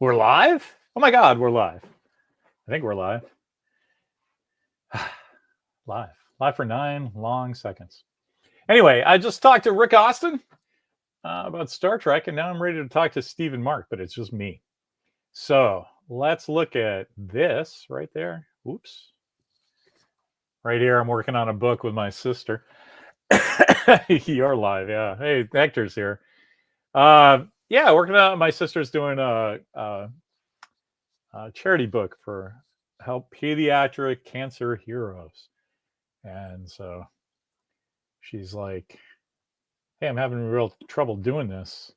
We're live? Oh my God, we're live. I think we're live. Live for 9 long seconds. Anyway, I just talked to Rick Austin about Star Trek, and now I'm ready to talk to Steve and Mark, but it's just me. So let's look at this right there. Oops. Right here, I'm working on a book with my sister. You're live, yeah. Hey, Hector's here. Yeah, working on my sister's doing a charity book for help pediatric cancer heroes. And so she's like, hey, I'm having real trouble doing this.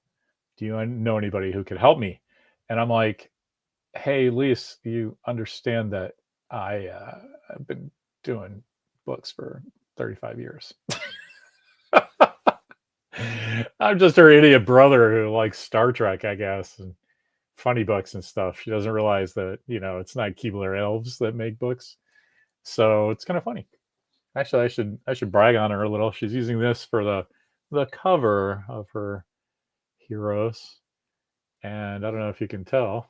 Do you know anybody who could help me? And I'm like, hey, Lise, you understand that I've been doing books for 35 years. I'm just her idiot brother who likes Star Trek, I guess, and funny books and stuff. She doesn't realize that, it's not Keebler elves that make books. So it's kind of funny. Actually, I should brag on her a little. She's using this for the cover of her Heroes, and I don't know if you can tell,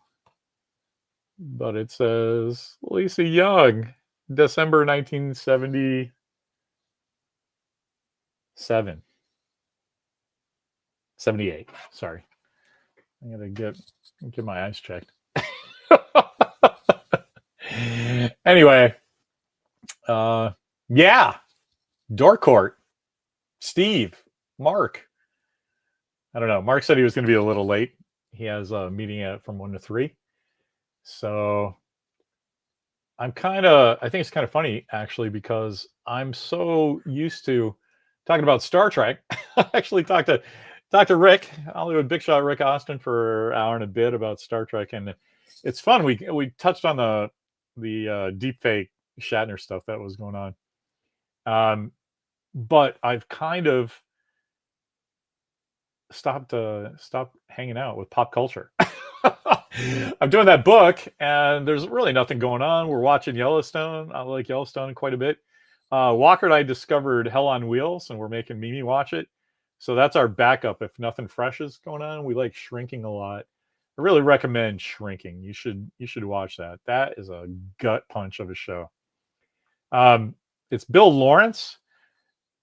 but it says Lisa Young, December 1977. 78. Sorry, I gotta get my eyes checked. Anyway, yeah, Dork, Steve, Mark. I don't know. Mark said he was going to be a little late. He has a meeting from 1 to 3. So I think it's kind of funny, actually, because I'm so used to talking about Star Trek. I actually talked to Rick, Hollywood Big Shot Rick Austin, for an hour and a bit about Star Trek. And it's fun. We touched on the deep fake Shatner stuff that was going on. But I've kind of stopped hanging out with pop culture. I'm doing that book, and there's really nothing going on. We're watching Yellowstone. I like Yellowstone quite a bit. Walker and I discovered Hell on Wheels, and we're making Mimi watch it. So that's our backup if nothing fresh is going on. We like Shrinking a lot. I really recommend Shrinking. You should watch that. That is a gut punch of a show. It's Bill Lawrence.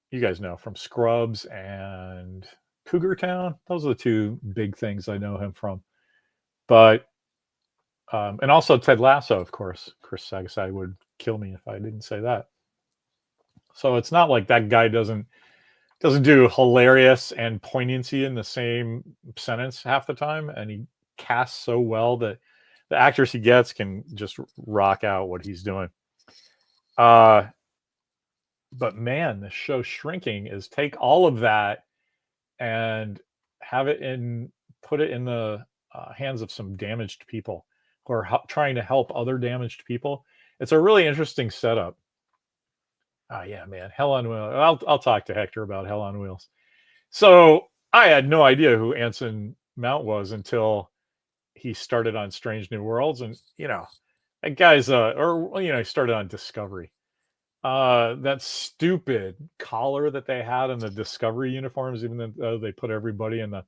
You guys know from Scrubs and Cougar Town. Those are the two big things I know him from. But and also Ted Lasso, of course. Chris Sagasai would kill me if I didn't say that. So it's not like that guy doesn't do hilarious and poignancy in the same sentence half the time, and he casts so well that the actors he gets can just rock out what he's doing. But man, the show Shrinking is take all of that and put it in the hands of some damaged people who are trying to help other damaged people. It's a really interesting setup. Yeah, man, Hell on Wheels. I'll talk to Hector about Hell on Wheels. So I had no idea who Anson Mount was until he started on Strange New Worlds, and that guy's he started on Discovery. That stupid collar that they had in the Discovery uniforms, even though they put everybody in the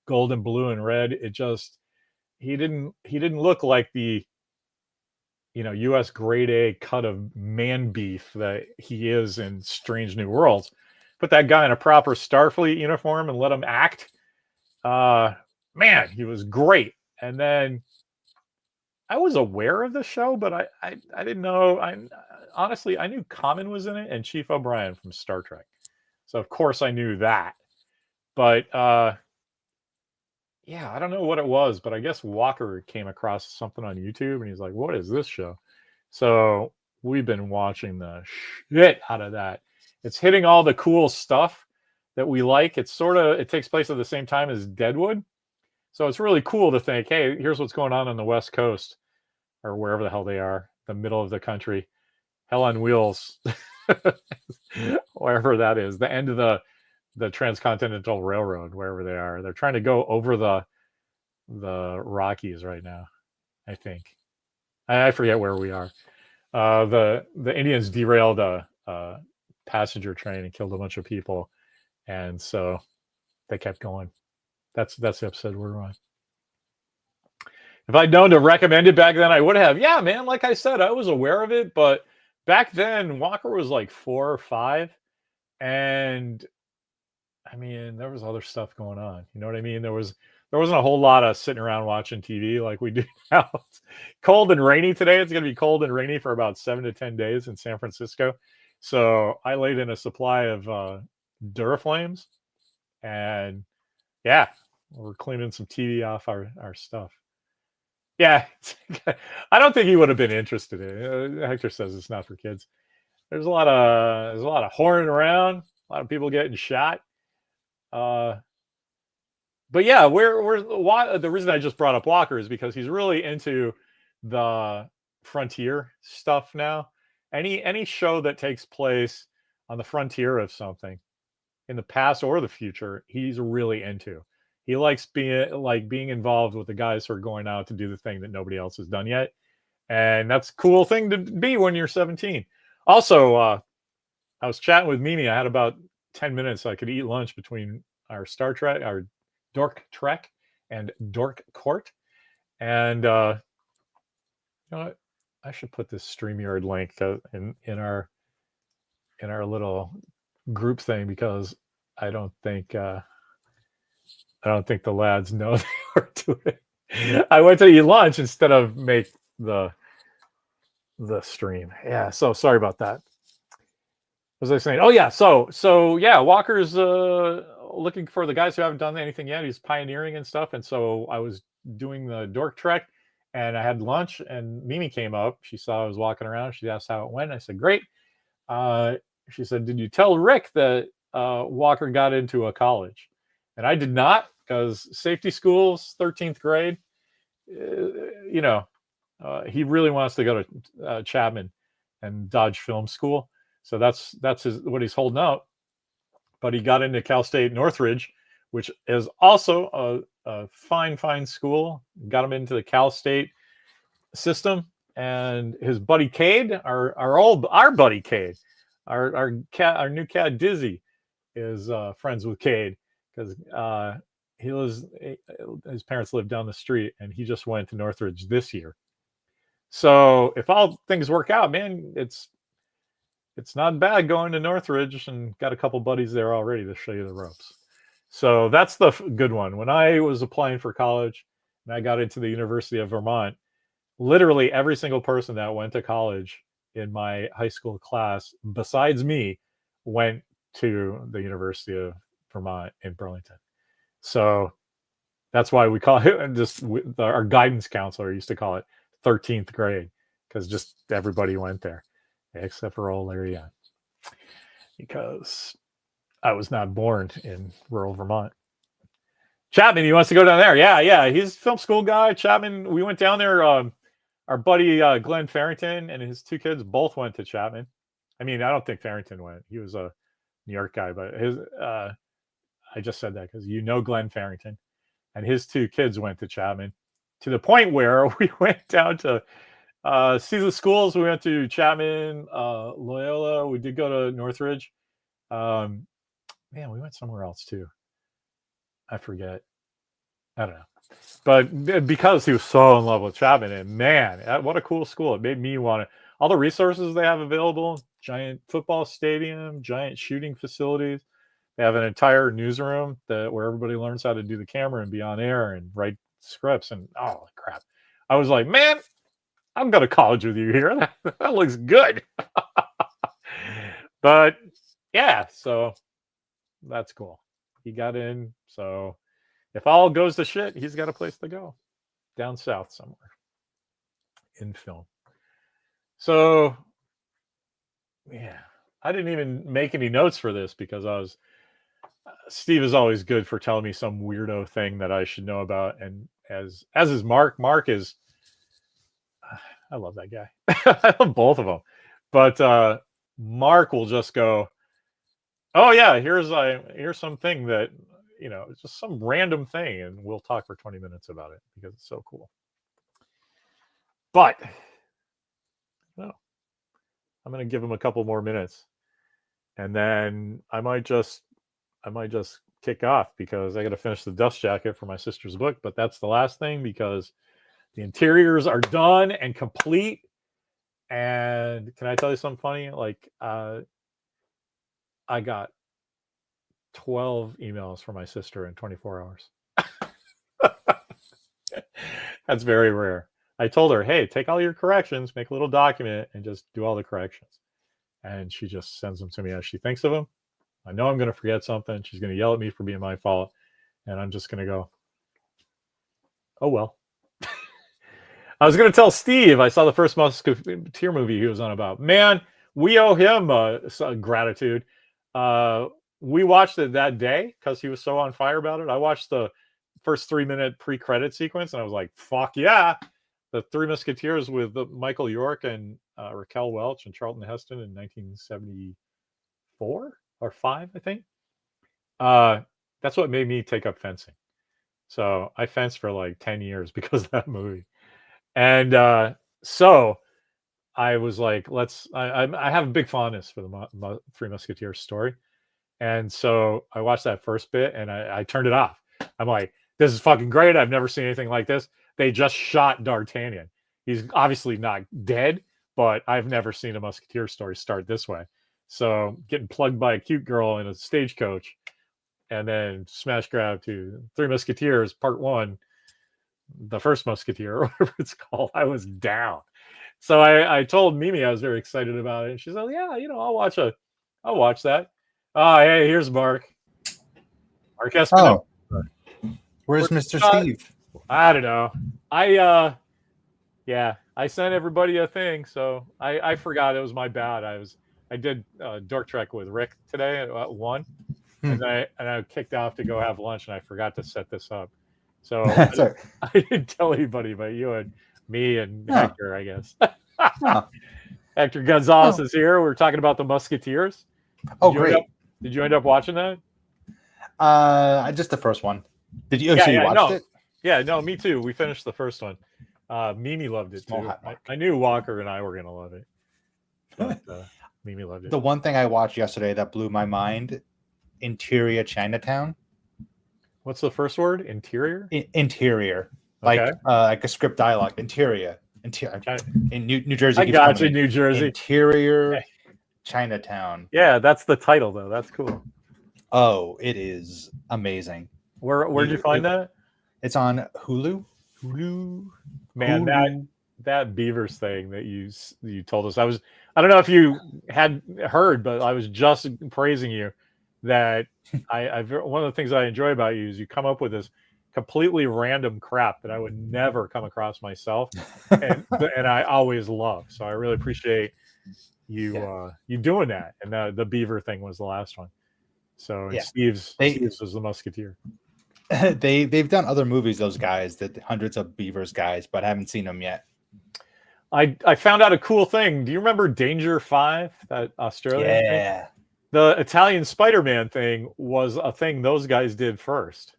gold and blue and red, it just he didn't look like the U.S. grade A cut of man beef that he is in Strange New Worlds. Put that guy in a proper Starfleet uniform and let him act. Man, he was great. And then I was aware of the show, but I didn't know. Honestly, I knew Common was in it and Chief O'Brien from Star Trek. So of course I knew that. But yeah, I don't know what it was, but I guess Walker came across something on YouTube and he's like, what is this show? So we've been watching the shit out of that. It's hitting all the cool stuff that we like. It takes place at the same time as Deadwood. So it's really cool to think, hey, here's what's going on the West Coast or wherever the hell they are, the middle of the country. Hell on Wheels, wherever that is, the end of the Transcontinental Railroad, wherever they are. They're trying to go over the Rockies right now, I think. I forget where we are. The Indians derailed a passenger train and killed a bunch of people, and so they kept going. That's the episode we're on. If I'd known to recommend it back then, I would have. Yeah, man. Like I said, I was aware of it, but back then Walker was like 4 or 5, and I mean, there was other stuff going on. You know what I mean? There wasn't a whole lot of sitting around watching TV like we do now. It's cold and rainy today. It's going to be cold and rainy for about 7 to 10 days in San Francisco. So I laid in a supply of Duraflames, and yeah, we're cleaning some TV off our stuff. Yeah, I don't think he would have been interested in it. Hector says it's not for kids. There's a lot of horning around, a lot of people getting shot. Uh, but yeah, why the reason I just brought up Walker is because he's really into the frontier stuff now. Any show that takes place on the frontier of something in the past or the future, he's really into. He likes being involved with the guys who are going out to do the thing that nobody else has done yet, and that's a cool thing to be when you're 17. Also, I was chatting with Mimi. I had about 10 minutes so I could eat lunch between our Star Trek, our Dork Trek, and Dork Court. And you know what? I should put this StreamYard link in our little group thing, because I don't think the lads know they were doing it. I went to eat lunch instead of make the stream. Yeah, so sorry about that. What was I saying? Oh yeah, so yeah, Walker's looking for the guys who haven't done anything yet. He's pioneering and stuff, and so I was doing the Dork Trek, and I had lunch, and Mimi came up. She saw I was walking around. She asked how it went. I said, great. She said, did you tell Rick that Walker got into a college? And I did not, because safety schools, 13th grade, you know, he really wants to go to Chapman and Dodge Film School. So that's what he's holding out. But he got into Cal State Northridge, which is also a fine school. Got him into the Cal State system. And his buddy Cade, our buddy Cade, our new cat Dizzy, is friends with Cade, because his parents lived down the street, and he just went to Northridge this year. So if all things work out, man, it's not bad going to Northridge, and got a couple buddies there already to show you the ropes. So that's the good one. When I was applying for college and I got into the University of Vermont, literally every single person that went to college in my high school class, besides me, went to the University of Vermont in Burlington. So that's why we call it our guidance counselor used to call it 13th grade, because just everybody went there, except for old Larry Young, because I was not born in rural Vermont. Chapman, he wants to go down there. Yeah. He's a film school guy. Chapman, we went down there. Our buddy Glenn Farrington and his two kids both went to Chapman. I mean, I don't think Farrington went. He was a New York guy, but I just said that because Glenn Farrington, and his two kids went to Chapman, to the point where we went down to see the schools. We went to Chapman, Loyola. We did go to Northridge. Man, we went somewhere else too. I forget. I don't know. But because he was so in love with Chapman, and man, what a cool school. It made me want to, all the resources they have available, giant football stadium, giant shooting facilities. They have an entire newsroom where everybody learns how to do the camera and be on air and write scripts. And oh crap, I was like, man, I'm going to college with you here. That looks good. But yeah, so that's cool. He got in. So if all goes to shit, he's got a place to go down south somewhere in film. So yeah, I didn't even make any notes for this, because Steve is always good for telling me some weirdo thing that I should know about. And as is Mark. Mark is, I love that guy. I love both of them. But Mark will just go, oh yeah, here's something that, it's just some random thing, and we'll talk for 20 minutes about it because it's so cool. But no, I'm going to give him a couple more minutes, and then I might just kick off, because I got to finish the dust jacket for my sister's book. But that's the last thing, because The interiors are done and complete. And can I tell you something funny? Like, I got 12 emails from my sister in 24 hours. That's very rare. I told her, hey, take all your corrections, make a little document, and just do all the corrections. And she just sends them to me as she thinks of them. I know I'm going to forget something. She's going to yell at me for being my fault. And I'm just going to go, oh, well. I was going to tell Steve, I saw the first Musketeer movie he was on about. Man, we owe him gratitude. We watched it that day because he was so on fire about it. I watched the first 3-minute pre-credit sequence, and I was like, fuck yeah. The Three Musketeers with Michael York and Raquel Welch and Charlton Heston in 1974 or 5, I think. That's what made me take up fencing. So I fenced for like 10 years because of that movie. And so I was like, I have a big fondness for the Three Musketeers story. And so I watched that first bit and I turned it off. I'm like, this is fucking great. I've never seen anything like this. They just shot D'Artagnan. He's obviously not dead, but I've never seen a Musketeer story start this way. So getting plugged by a cute girl in a stagecoach and then smash grab to Three Musketeers, Part 1, the First Musketeer, or whatever it's called. I was down. So I told Mimi I was very excited about it. And she said, yeah, I'll watch that. Oh, hey, here's Mark. Mark Espino. Oh. Where's Mr. Steve? I don't know. I sent everybody a thing, so I forgot. It was my bad. I did Dork Trek with Rick today at 1, and I kicked off to go have lunch, and I forgot to set this up. So I didn't tell anybody but you and me and Hector, I guess. Hector Gonzalez is here. We're talking about the Musketeers. Great. Did you end up watching that? Just the first one. Did you? So you watched it? Yeah, no, me too. We finished the first one. Mimi loved it too. I knew Walker and I were gonna love it. But, Mimi loved it. The one thing I watched yesterday that blew my mind: Interior Chinatown. What's the first word? Interior. Interior, like a script dialogue. Interior. In New Jersey. I got you, New Jersey. Interior Chinatown. Yeah, that's the title though. That's cool. Oh, it is amazing. Where'd you find that? It's on Hulu. Man, Hulu. That Beavers thing that you told us. I don't know if you had heard, but I was just praising you that one of the things I enjoy about you is you come up with this completely random crap that I would never come across myself, and I always love. So I really appreciate you you doing that. And the Beaver thing was the last one. So Steve's was the Musketeer. They've done other movies, those guys, that Hundreds of Beavers guys, but I haven't seen them yet. I found out a cool thing. Do you remember Danger 5, that Australian thing? The Italian Spider-Man thing was a thing those guys did first.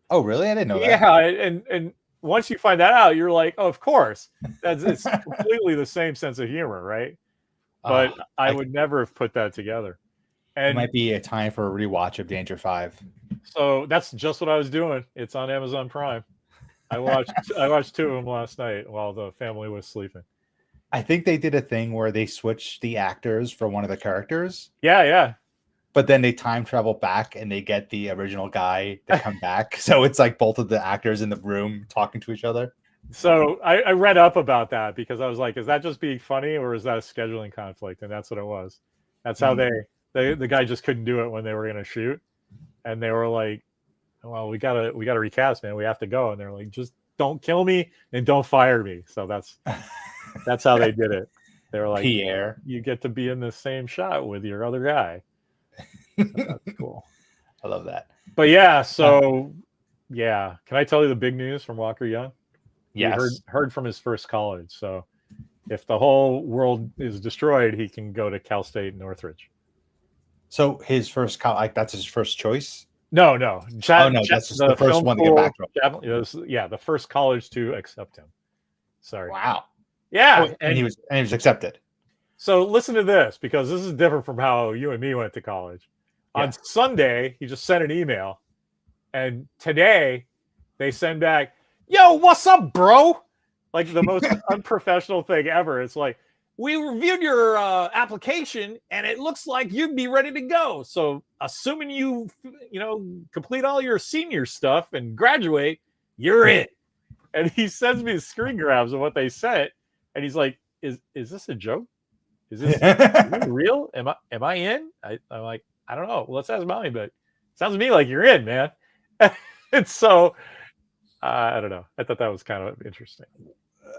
Oh, really? I didn't know that. Yeah, and once you find that out, you're like, oh, of course. It's completely the same sense of humor, right? But I would never have put that together. And it might be a time for a rewatch of Danger 5. So that's just what I was doing. It's on Amazon Prime. I watched 2 of them last night while the family was sleeping. I think they did a thing where they switched the actors for one of the characters. Yeah. But then they time travel back and they get the original guy to come back. So it's like both of the actors in the room talking to each other. So I read up about that because I was like, is that just being funny or is that a scheduling conflict? And that's what it was. That's how the guy just couldn't do it when they were going to shoot. And they were like, well, we gotta recast, man. We have to go. And they're like, just don't kill me and don't fire me. So that's how they did it. They were like, Pierre, you get to be in the same shot with your other guy. So that's cool. I love that. But can I tell you the big news from Walker Young? Yes. He heard from his first college. So if the whole world is destroyed, he can go to Cal State Northridge. So his first that's his first choice? No. That's just the first one to get back to him. The first college to accept him. Sorry. Wow. Yeah. And he was accepted. So listen to this, because this is different from how you and me went to college. Yeah. On Sunday, he just sent an email. And today they send back, yo, what's up, bro? like the most unprofessional thing ever. It's like, we reviewed your application and it looks like you'd be ready to go. So assuming you complete all your senior stuff and graduate, you're in. And he sends me the screen grabs of what they sent, and he's like, "Is this a joke? Is this real? Am I in?" I'm like, "I don't know. Well, let's ask Mommy, but it sounds to me like you're in, man." And so I don't know. I thought that was kind of interesting.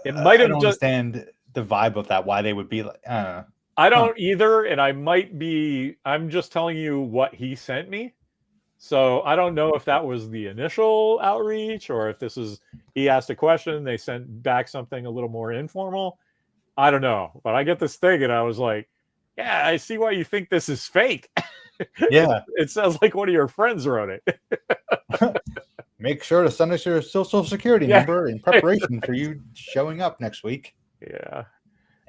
It might have just understand the vibe of that. Why they would be like, I don't either, and I'm just telling you what he sent me. So I don't know if that was the initial outreach or if he asked a question, they sent back something a little more informal. I don't know, but I get this thing and I was like, yeah, I see why you think this is fake. Yeah. It sounds like one of your friends wrote it. Make sure to send us your social security number in preparation for you showing up next week. Yeah.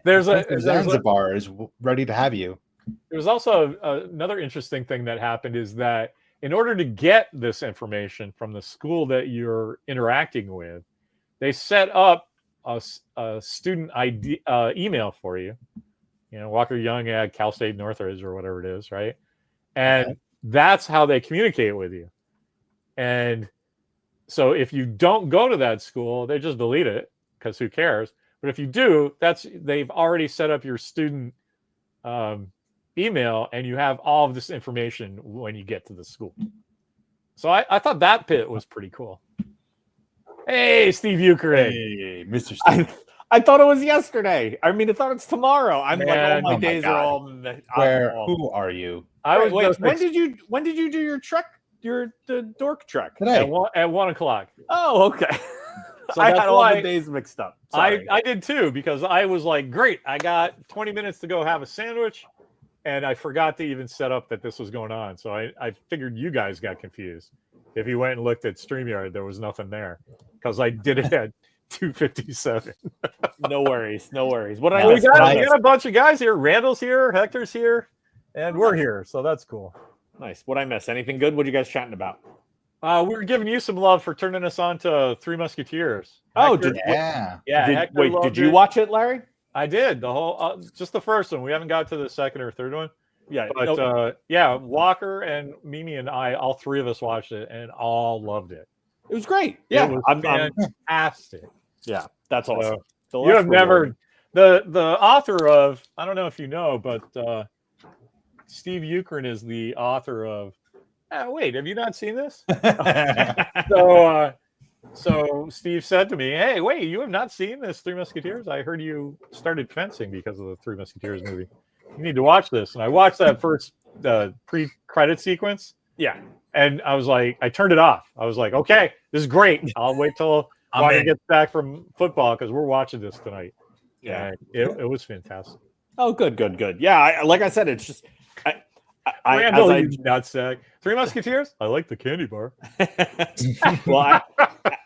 Zanzibar is ready to have you. There's also another interesting thing that happened is that in order to get this information from the school that you're interacting with, they set up a student ID email for you. Walker Young at Cal State Northridge or whatever it is, right? And that's how they communicate with you. And so if you don't go to that school, they just delete it because who cares? But if you do, they've already set up your student email, and you have all of this information when you get to the school. So I thought that bit was pretty cool. Hey, Steve Euchre. Hey, Mr. Steve. I thought it was yesterday. I mean, I thought it's tomorrow. I'm like, all my days are all. Who are you? When did you do your trek? The Dork trek today at 1:00. Oh, okay. So I had all the days mixed up. I did too, because I was like, great, I got 20 minutes to go have a sandwich, and I forgot to even set up that this was going on. So I figured you guys got confused. If you went and looked at StreamYard, there was nothing there because I did it at 2:57. No worries. What we got a bunch of guys here. Randall's here, Hector's here, and we're here. So that's cool. Nice. What'd I miss? Anything good? What are you guys chatting about? We were giving you some love for turning us on to Three Musketeers. Oh, Hector, did you watch it, Larry? I did the whole, just the first one. We haven't got to the second or third one. Yeah, but Walker and Mimi and I, all three of us watched it and all loved it. It was great. Yeah, it was fantastic. Yeah, that's awesome. You have never the author of, I don't know if you know, but Steve Euchre is the author of. Wait, have you not seen this? So Steve said to me, "Hey, wait, you have not seen this Three Musketeers? I heard you started fencing because of the Three Musketeers movie. You need to watch this." And I watched that first pre-credit sequence. Yeah, and I was like, I turned it off. I was like, okay, this is great. I'll wait till Walker gets back from football because we're watching this tonight. Yeah, and it was fantastic. Oh, good. Yeah, like I said, it's just. Randall, you nutsack. Three Musketeers? I like the candy bar. Well,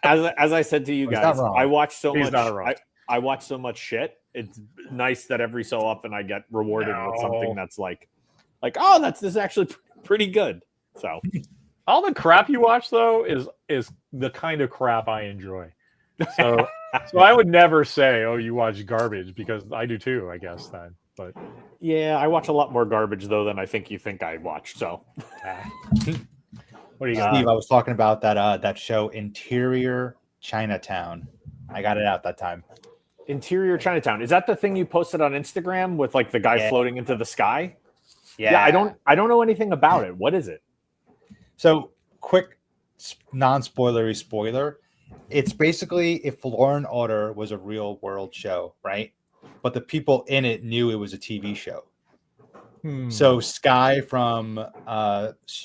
as I said to you guys, I watch so He's much. I watch so much shit. It's nice that every so often I get rewarded with something that's like, oh, this is actually pretty good. So, all the crap you watch though is the kind of crap I enjoy. So I would never say, oh, you watch garbage, because I do too, I guess then. But yeah, I watch a lot more garbage though than I think you think I watch. So, what do you got? Steve, I was talking about that show Interior Chinatown. I got it out that time. Interior Chinatown. Is that the thing you posted on Instagram with like the guy floating into the sky? Yeah. I don't know anything about it. What is it? So, quick non-spoilery spoiler. It's basically if Law and Order was a real world show, right? But the people in it knew it was a TV show. So Skye from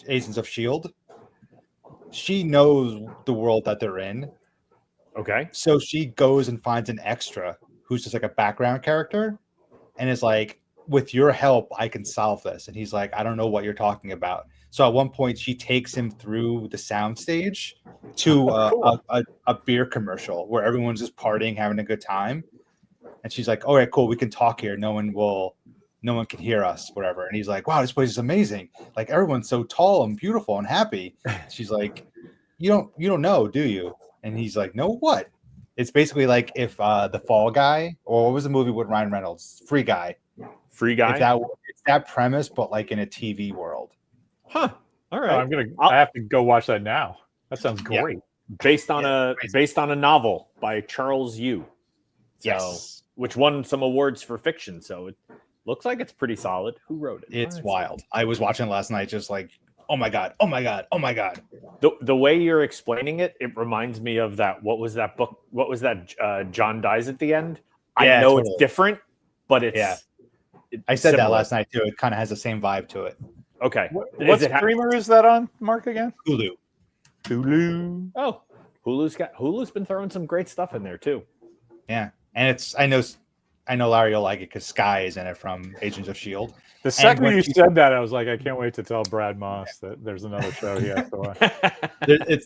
Agents of S.H.I.E.L.D., she knows the world that they're in. Okay. So she goes and finds an extra who's just like a background character and is like, with your help, I can solve this. And he's like, I don't know what you're talking about. So at one point, she takes him through the soundstage to a beer commercial where everyone's just partying, having a good time. And she's like, all right, cool, we can talk here. No one can hear us, whatever. And he's like, wow, this place is amazing. Like, everyone's so tall and beautiful and happy. She's like, you don't know, do you? And he's like, no, what? It's basically like if the Fall Guy, or what was the movie with Ryan Reynolds, Free Guy. Free Guy. It's that premise, but like in a TV world. Huh. All Oh, right. I have to go watch that now. That sounds Yeah. great. Based on a novel by Charles Yu. So, Yes. which won some awards for fiction. So it looks like it's pretty solid. Who wrote it? It's wild. I was watching it last night, just like, oh my god, oh my god, oh my god. The way you're explaining it, it reminds me of that. What was that book? What was that? John dies at the end. Yeah, I know totally. it's different, but it's. Yeah. it's I said that similar. last night too. It kind of has the same vibe to it. Okay. What streamer is that on, Mark, again? Hulu. Hulu. Oh, Hulu's been throwing some great stuff in there too. Yeah, and it's I know Larry will like it because Sky is in it from Agents of Shield. The second when you she- said that, I was like, I can't wait to tell Brad Moss that there's another show he has to watch.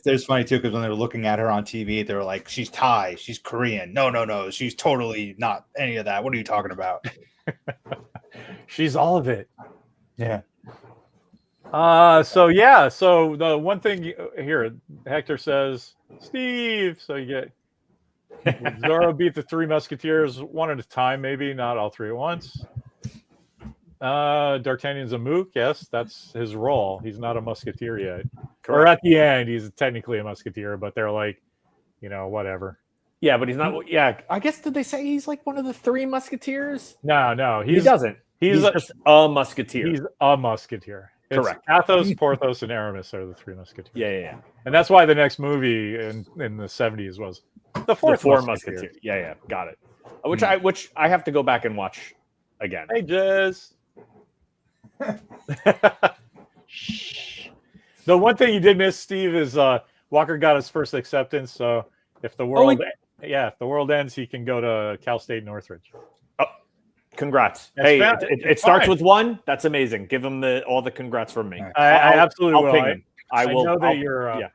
There's funny too because when they were looking at her on TV, they were like, "She's Thai, she's Korean." No, she's totally not any of that. What are you talking about? She's all of it. Yeah. So the one thing here, Hector says, Steve. So you get Zorro beat the Three Musketeers one at a time, maybe not all three at once. D'Artagnan's a mook. Yes, that's his role. He's not a musketeer yet. Or at the end, he's technically a musketeer, but they're like, whatever. Yeah, but he's not. Yeah, I guess did they say he's like one of the Three Musketeers? No, He doesn't. He's just a musketeer. He's a musketeer. It's Correct. Athos, Porthos, and Aramis are the Three Musketeers. Yeah. And that's why the next movie in the 70s was the fourth Musketeer. Yeah, got it. Which I have to go back and watch again. Hey, Jez. The one thing you did miss, Steve, is Walker got his first acceptance. So if the world, if the world ends, he can go to Cal State Northridge. Congrats. That's hey, fine. it starts with one. That's amazing. Give him all the congrats from me. I absolutely I'll will. ping him. I will. know that you're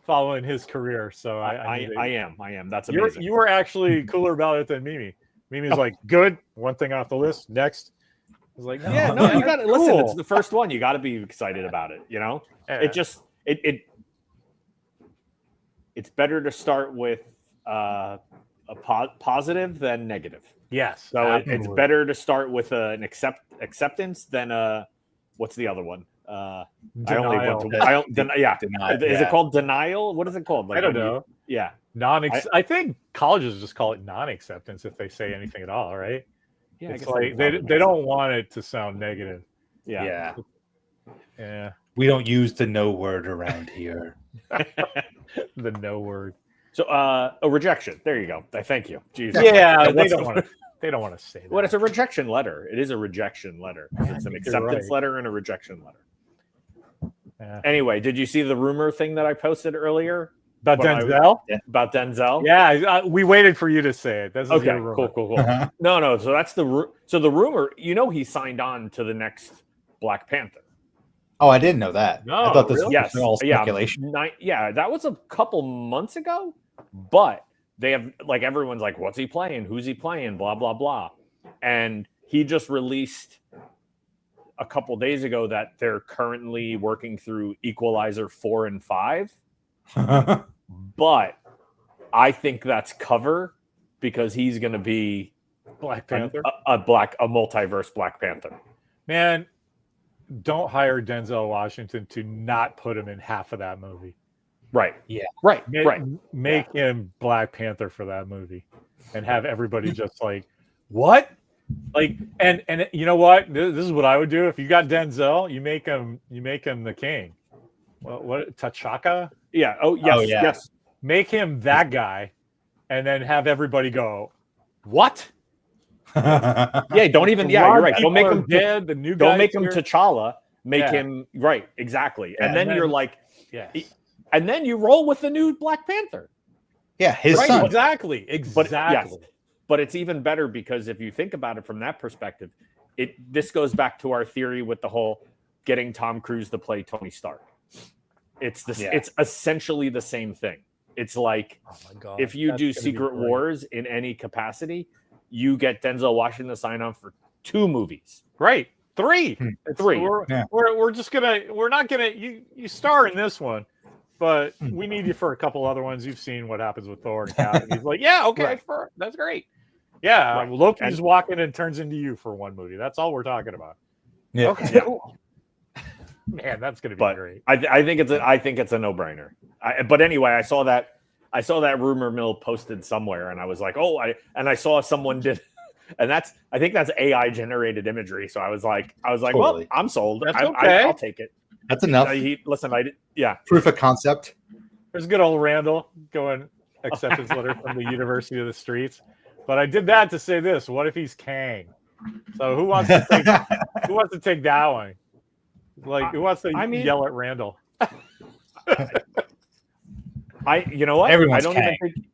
following his career, so I am. That's amazing. You were actually cooler about it than Mimi. Mimi's like, good. One thing off the list. Next. I was like, you got to listen. It's the first one. You got to be excited about it. Yeah. It's better to start with a positive than negative. Yes. So it's better to start with an acceptance than what's the other one? Denial. Denial. Is it called denial? What is it called? I don't know. Yeah. I think colleges just call it non-acceptance if they say anything at all, right? Yeah. It's like they don't want it to sound negative. Yeah. We don't use the no word around here. The no word. So a rejection. There you go. Thank you. Jesus. Yeah, they don't want to say that. Well, it's a rejection letter. It is a rejection letter. It's an acceptance letter and a rejection letter. Yeah. Anyway, did you see the rumor thing that I posted earlier About Denzel? about Denzel? Yeah, we waited for you to say it. This is your rumor. Cool. No. So that's the rumor. He signed on to the next Black Panther. Oh, I didn't know that. No, I thought this really? was all speculation. That was a couple months ago, but they have everyone's like, what's he playing? Who's he playing? Blah, blah, blah. And he just released a couple days ago that they're currently working through Equalizer 4 and 5. But I think that's cover because he's going to be Black Panther. a multiverse Black Panther. Man, don't hire Denzel Washington to not put him in half of that movie. Right. Yeah. Right. Make him Black Panther for that movie, and have everybody just like, what? Like, and you know what? This is what I would do if you got Denzel. You make him the king. Well, what T'Chaka? Yeah. Oh yes. Yes. Make him that guy, and then have everybody go, what? Yeah. Don't even. Yeah. You're right. Don't make him dead. The new. Don't make him here. T'Challa. Make him right. Exactly. Yeah, and then you're like, yes. And then you roll with the new Black Panther. Yeah, his Right, son. Exactly. But it's even better because if you think about it from that perspective, this goes back to our theory with the whole getting Tom Cruise to play Tony Stark. It's essentially the same thing. It's like if you do Secret Wars in any capacity, you get Denzel Washington to sign on for 2 movies. Right. 3. 3. We're just gonna. We're not gonna. You star in this one, but we need you for a couple other ones. You've seen what happens with Thor and Cap. And he's like, yeah, okay, Right. that's great. Yeah, Right. Loki's walking and turns into you for one movie. That's all we're talking about. Yeah. Okay, cool. Man, that's gonna be But great. I think it's a no-brainer. But anyway, I saw that rumor mill posted somewhere, and I was like, I saw someone did, and I think that's AI generated imagery. So I was like, Totally. well, I'm sold. That's I'll okay. take it. That's enough. Yeah. Proof of concept. There's good old Randall going acceptance letter from the University of the Streets. But I did that to say this: what if he's Kang? So who wants to take that one? Like, who wants to yell at Randall? You know what? Everyone's I don't Kang. even think.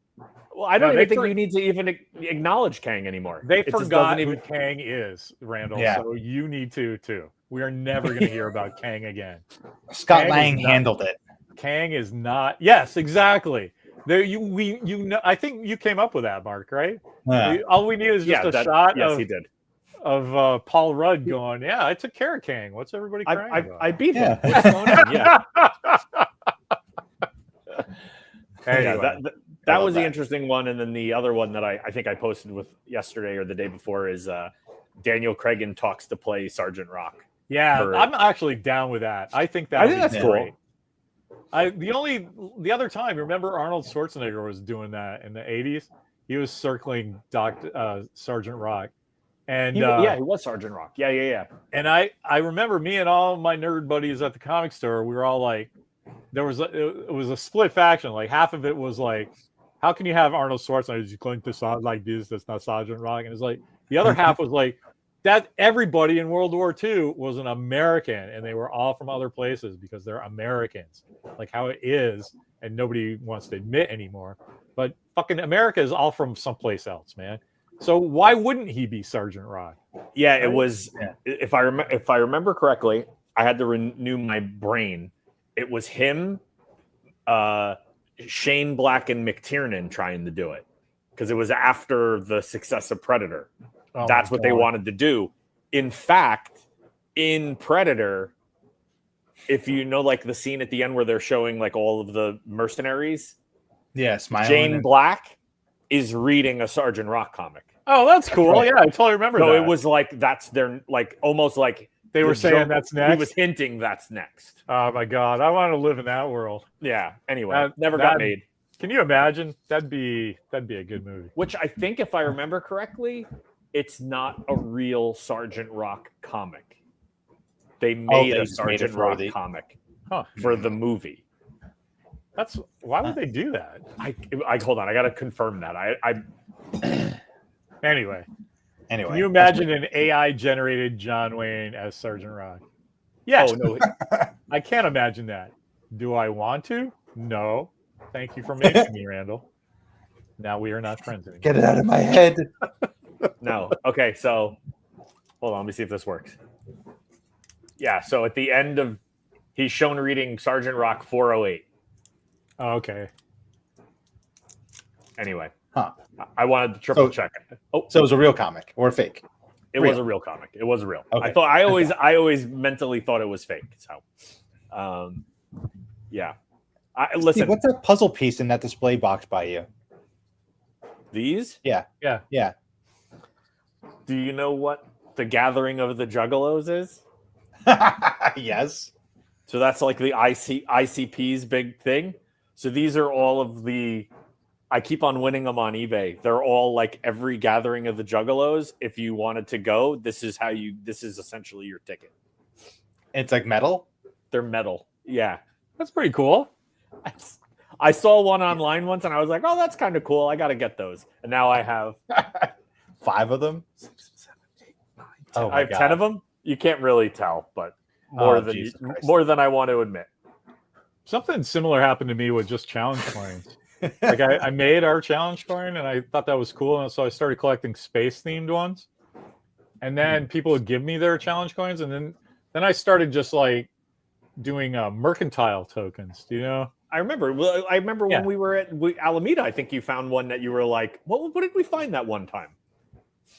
Well, I don't No, even think you need to even acknowledge Kang anymore. They It just forgot doesn't who even. Kang is, Randall. Yeah. So you need to too. We are never going to hear about Kang again. Scott Kang is Lang not- handled it. Kang is not. Yes, exactly. There, you know. I think you came up with that, Mark. Right? All we need is just a shot Yes, he did. of Paul Rudd going, yeah, I took care of Kang. What's everybody crying about? I beat him. Yeah. What's going on? Yeah. Anyway, Yeah, that was the that. interesting one, and then the other one that I think I posted with yesterday or the day before is Daniel Cragen talks to play Sergeant Rock. yeah, for- I'm actually down with that. I think that. I think that's great. cool. The other time, remember Arnold Schwarzenegger was doing that in the 80s. He was circling Sergeant Rock, and He was Sergeant Rock. Yeah. And I remember me and all my nerd buddies at the comic store, we were all like, it was a split faction. Like half of it was like, how can you have Arnold Schwarzenegger? You going to sound like this? That's not Sergeant Rock. And it's like the other half was like that. Everybody in World War II was an American, and they were all from other places because they're Americans, like how it is, and nobody wants to admit anymore. But fucking America is all from someplace else, man. So why wouldn't he be Sergeant Rock? Yeah, it was. Yeah. If I remember correctly, I had to renew my brain. It was him, Shane Black, and McTiernan trying to do it because it was after the success of Predator. Oh, That's what they wanted to do. In fact, in Predator, if you know, like the scene at the end where they're showing like all of the mercenaries, Yeah, smiling. Jane Black is reading a Sergeant Rock comic. Oh, that's cool. Right. Yeah, I totally remember So that. it was like that's their like almost like They were the saying joke- that's next. He was hinting that's next. Oh my god, I want to live in that world. Yeah. Anyway, That- never that- got made. Can you imagine? That'd be a good movie. Which I think, if I remember correctly, it's not a real Sergeant Rock comic. They made they a just made it Sergeant for Rock the- comic Huh. for the movie. Why would they do that? I hold on. I got to confirm that. Anyway, Anyway, can you imagine an AI generated John Wayne as Sergeant Rock? Yes. Oh no. I can't imagine that. Do I want to? No. Thank you for making me, Randall. Now we are not friends anymore. get it out of my head. No. Okay. So hold on. Let me see if this works. Yeah. So at the end of, he's shown reading Sergeant Rock 408. Oh, okay. Anyway. Huh. I wanted to triple check it. Oh, So it was a real comic or fake? it was a real comic. It was real. Okay. I always mentally thought it was fake. So, yeah. Listen, Steve, what's that puzzle piece in that display box by you? these. Yeah. Do you know what the Gathering of the Juggalos is? Yes. So that's like the ICP's big thing. So these are all of the. I keep on winning them on eBay. They're all like every Gathering of the Juggalos. If you wanted to go, this is essentially your ticket. It's like metal. They're metal. Yeah. That's pretty cool. I saw one online once and I was like, oh, that's kind of cool. I got to get those. And now I have 5 of them. 6, 7, 8, 9, 10. Oh my I have God. 10 of them. You can't really tell, but Jesus Christ. more than I want to admit. Something similar happened to me with just challenge coins. Like I made our challenge coin and I thought that was cool. And so I started collecting space themed ones. And then people would give me their challenge coins. And then I started just like doing mercantile tokens. Do you know? I remember. Well, I remember Yeah. when we were at Alameda. I think you found one that you were like, "What did we find that one time?"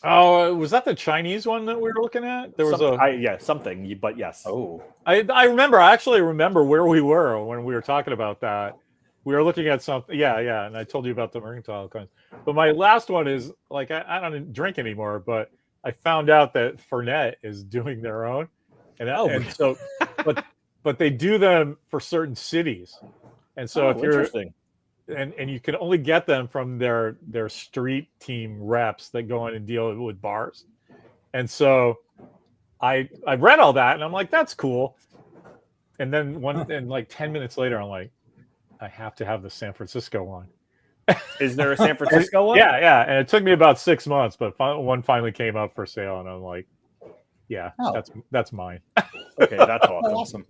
Oh, was that the Chinese one that we were looking at? There was something, but yes. Oh, I remember. I actually remember where we were when we were talking about that. We were looking at something. Yeah. And I told you about the mercantile coins. But my last one is like I don't drink anymore, but I found out that Fernet is doing their own, and so, but they do them for certain cities, and so if you're interesting. and you can only get them from their street team reps that go in and deal with bars, and so I read all that and I'm like, that's cool, and then like 10 minutes later I'm like, I have to have the San Francisco one. Is there a San Francisco one? Yeah, and it took me about 6 months, but one finally came up for sale, and I'm like, yeah, that's mine. Okay, that's awesome. that's awesome.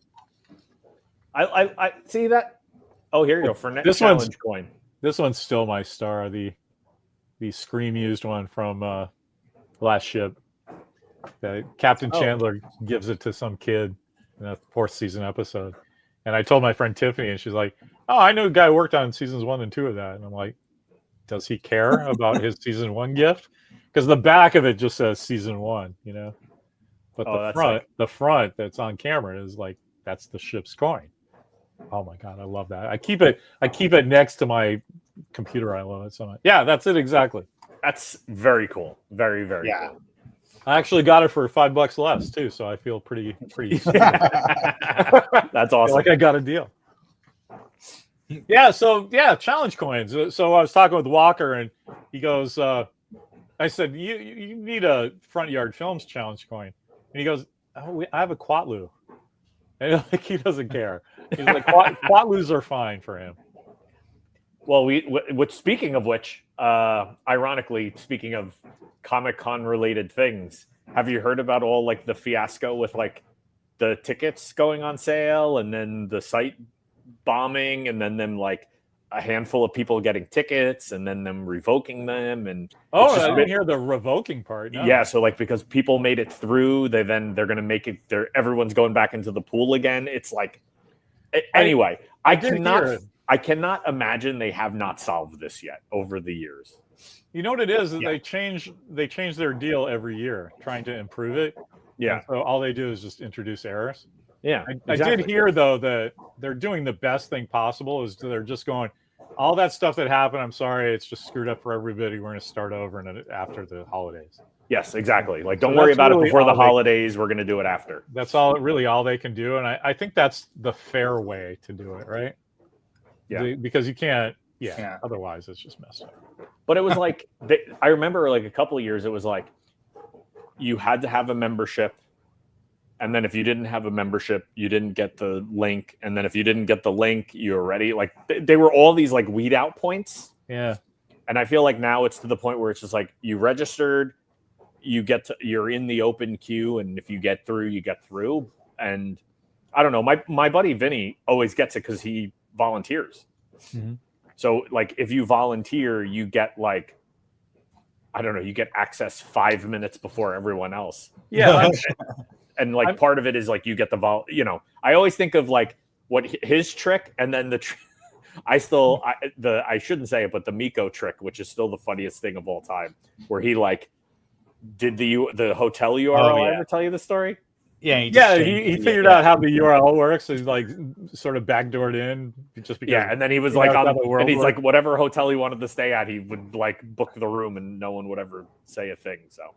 I see that. Oh, here you go. For This challenge coin. This one's still my star. The Scream used one from Last Ship. Captain Chandler gives it to some kid in a 4th season episode, and I told my friend Tiffany, and she's like, "Oh, I know a guy who worked on seasons 1 and 2 of that." And I'm like, "Does he care about his season 1 gift?" Because the back of it just says season 1, you know. But the front that's on camera is like, that's the ship's coin. Oh my god, I love that. I keep it next to my computer. I love it so much. Yeah, that's it exactly. That's very cool. Very, very cool. I actually got it for $5 less too, so I feel pretty. That's awesome. Like I got a deal. Yeah. So challenge coins. So I was talking with Walker, and he goes, I said, you need a Front Yard Films challenge coin, and he goes, oh, I have a Quatlu, and like he doesn't care. He's like, Quatlus are fine for him. Well, which speaking of which, ironically, speaking of Comic-Con related things, have you heard about all like the fiasco with like the tickets going on sale, and then the site bombing, and then them like a handful of people getting tickets, and then them revoking them? And I didn't hear the revoking part. No. Yeah, so like because people made it through, they're gonna make it. Everyone's going back into the pool again. It's like anyway. I cannot imagine they have not solved this yet over the years. You know what it is? They change their deal every year, trying to improve it. Yeah. And so all they do is just introduce errors. Yeah. I did hear though that they're doing the best thing possible. Is they're just going, all that stuff that happened, I'm sorry, it's just screwed up for everybody. We're going to start over after the holidays. Yes, exactly. Like, don't worry about it before the holidays. We're going to do it after. That's all they can do, and I think that's the fair way to do it, right? Yeah, because you can't. Yeah. Otherwise, it's just messed up. But it was like I remember like a couple of years. It was like you had to have a membership, and then if you didn't have a membership, you didn't get the link, and then if you didn't get the link, you were ready. Like they were all these like weed out points. Yeah. And I feel like now it's to the point where it's just like you registered, you're in the open queue, and if you get through, you get through. And I don't know. My buddy Vinny always gets it because he volunteers. Mm-hmm. So like if you volunteer, you get like, I don't know, you get access 5 minutes before everyone else. Yeah. And like part of it is like you get I always think of like what his trick, and then I shouldn't say it, but the Miko trick, which is still the funniest thing of all time, where he like did the hotel URL. I ever tell you the story? Yeah, he figured out how the URL works. So he's like sort of backdoored in just because. Yeah, and then he was like and he's like whatever hotel he wanted to stay at, he would like book the room, and no one would ever say a thing. So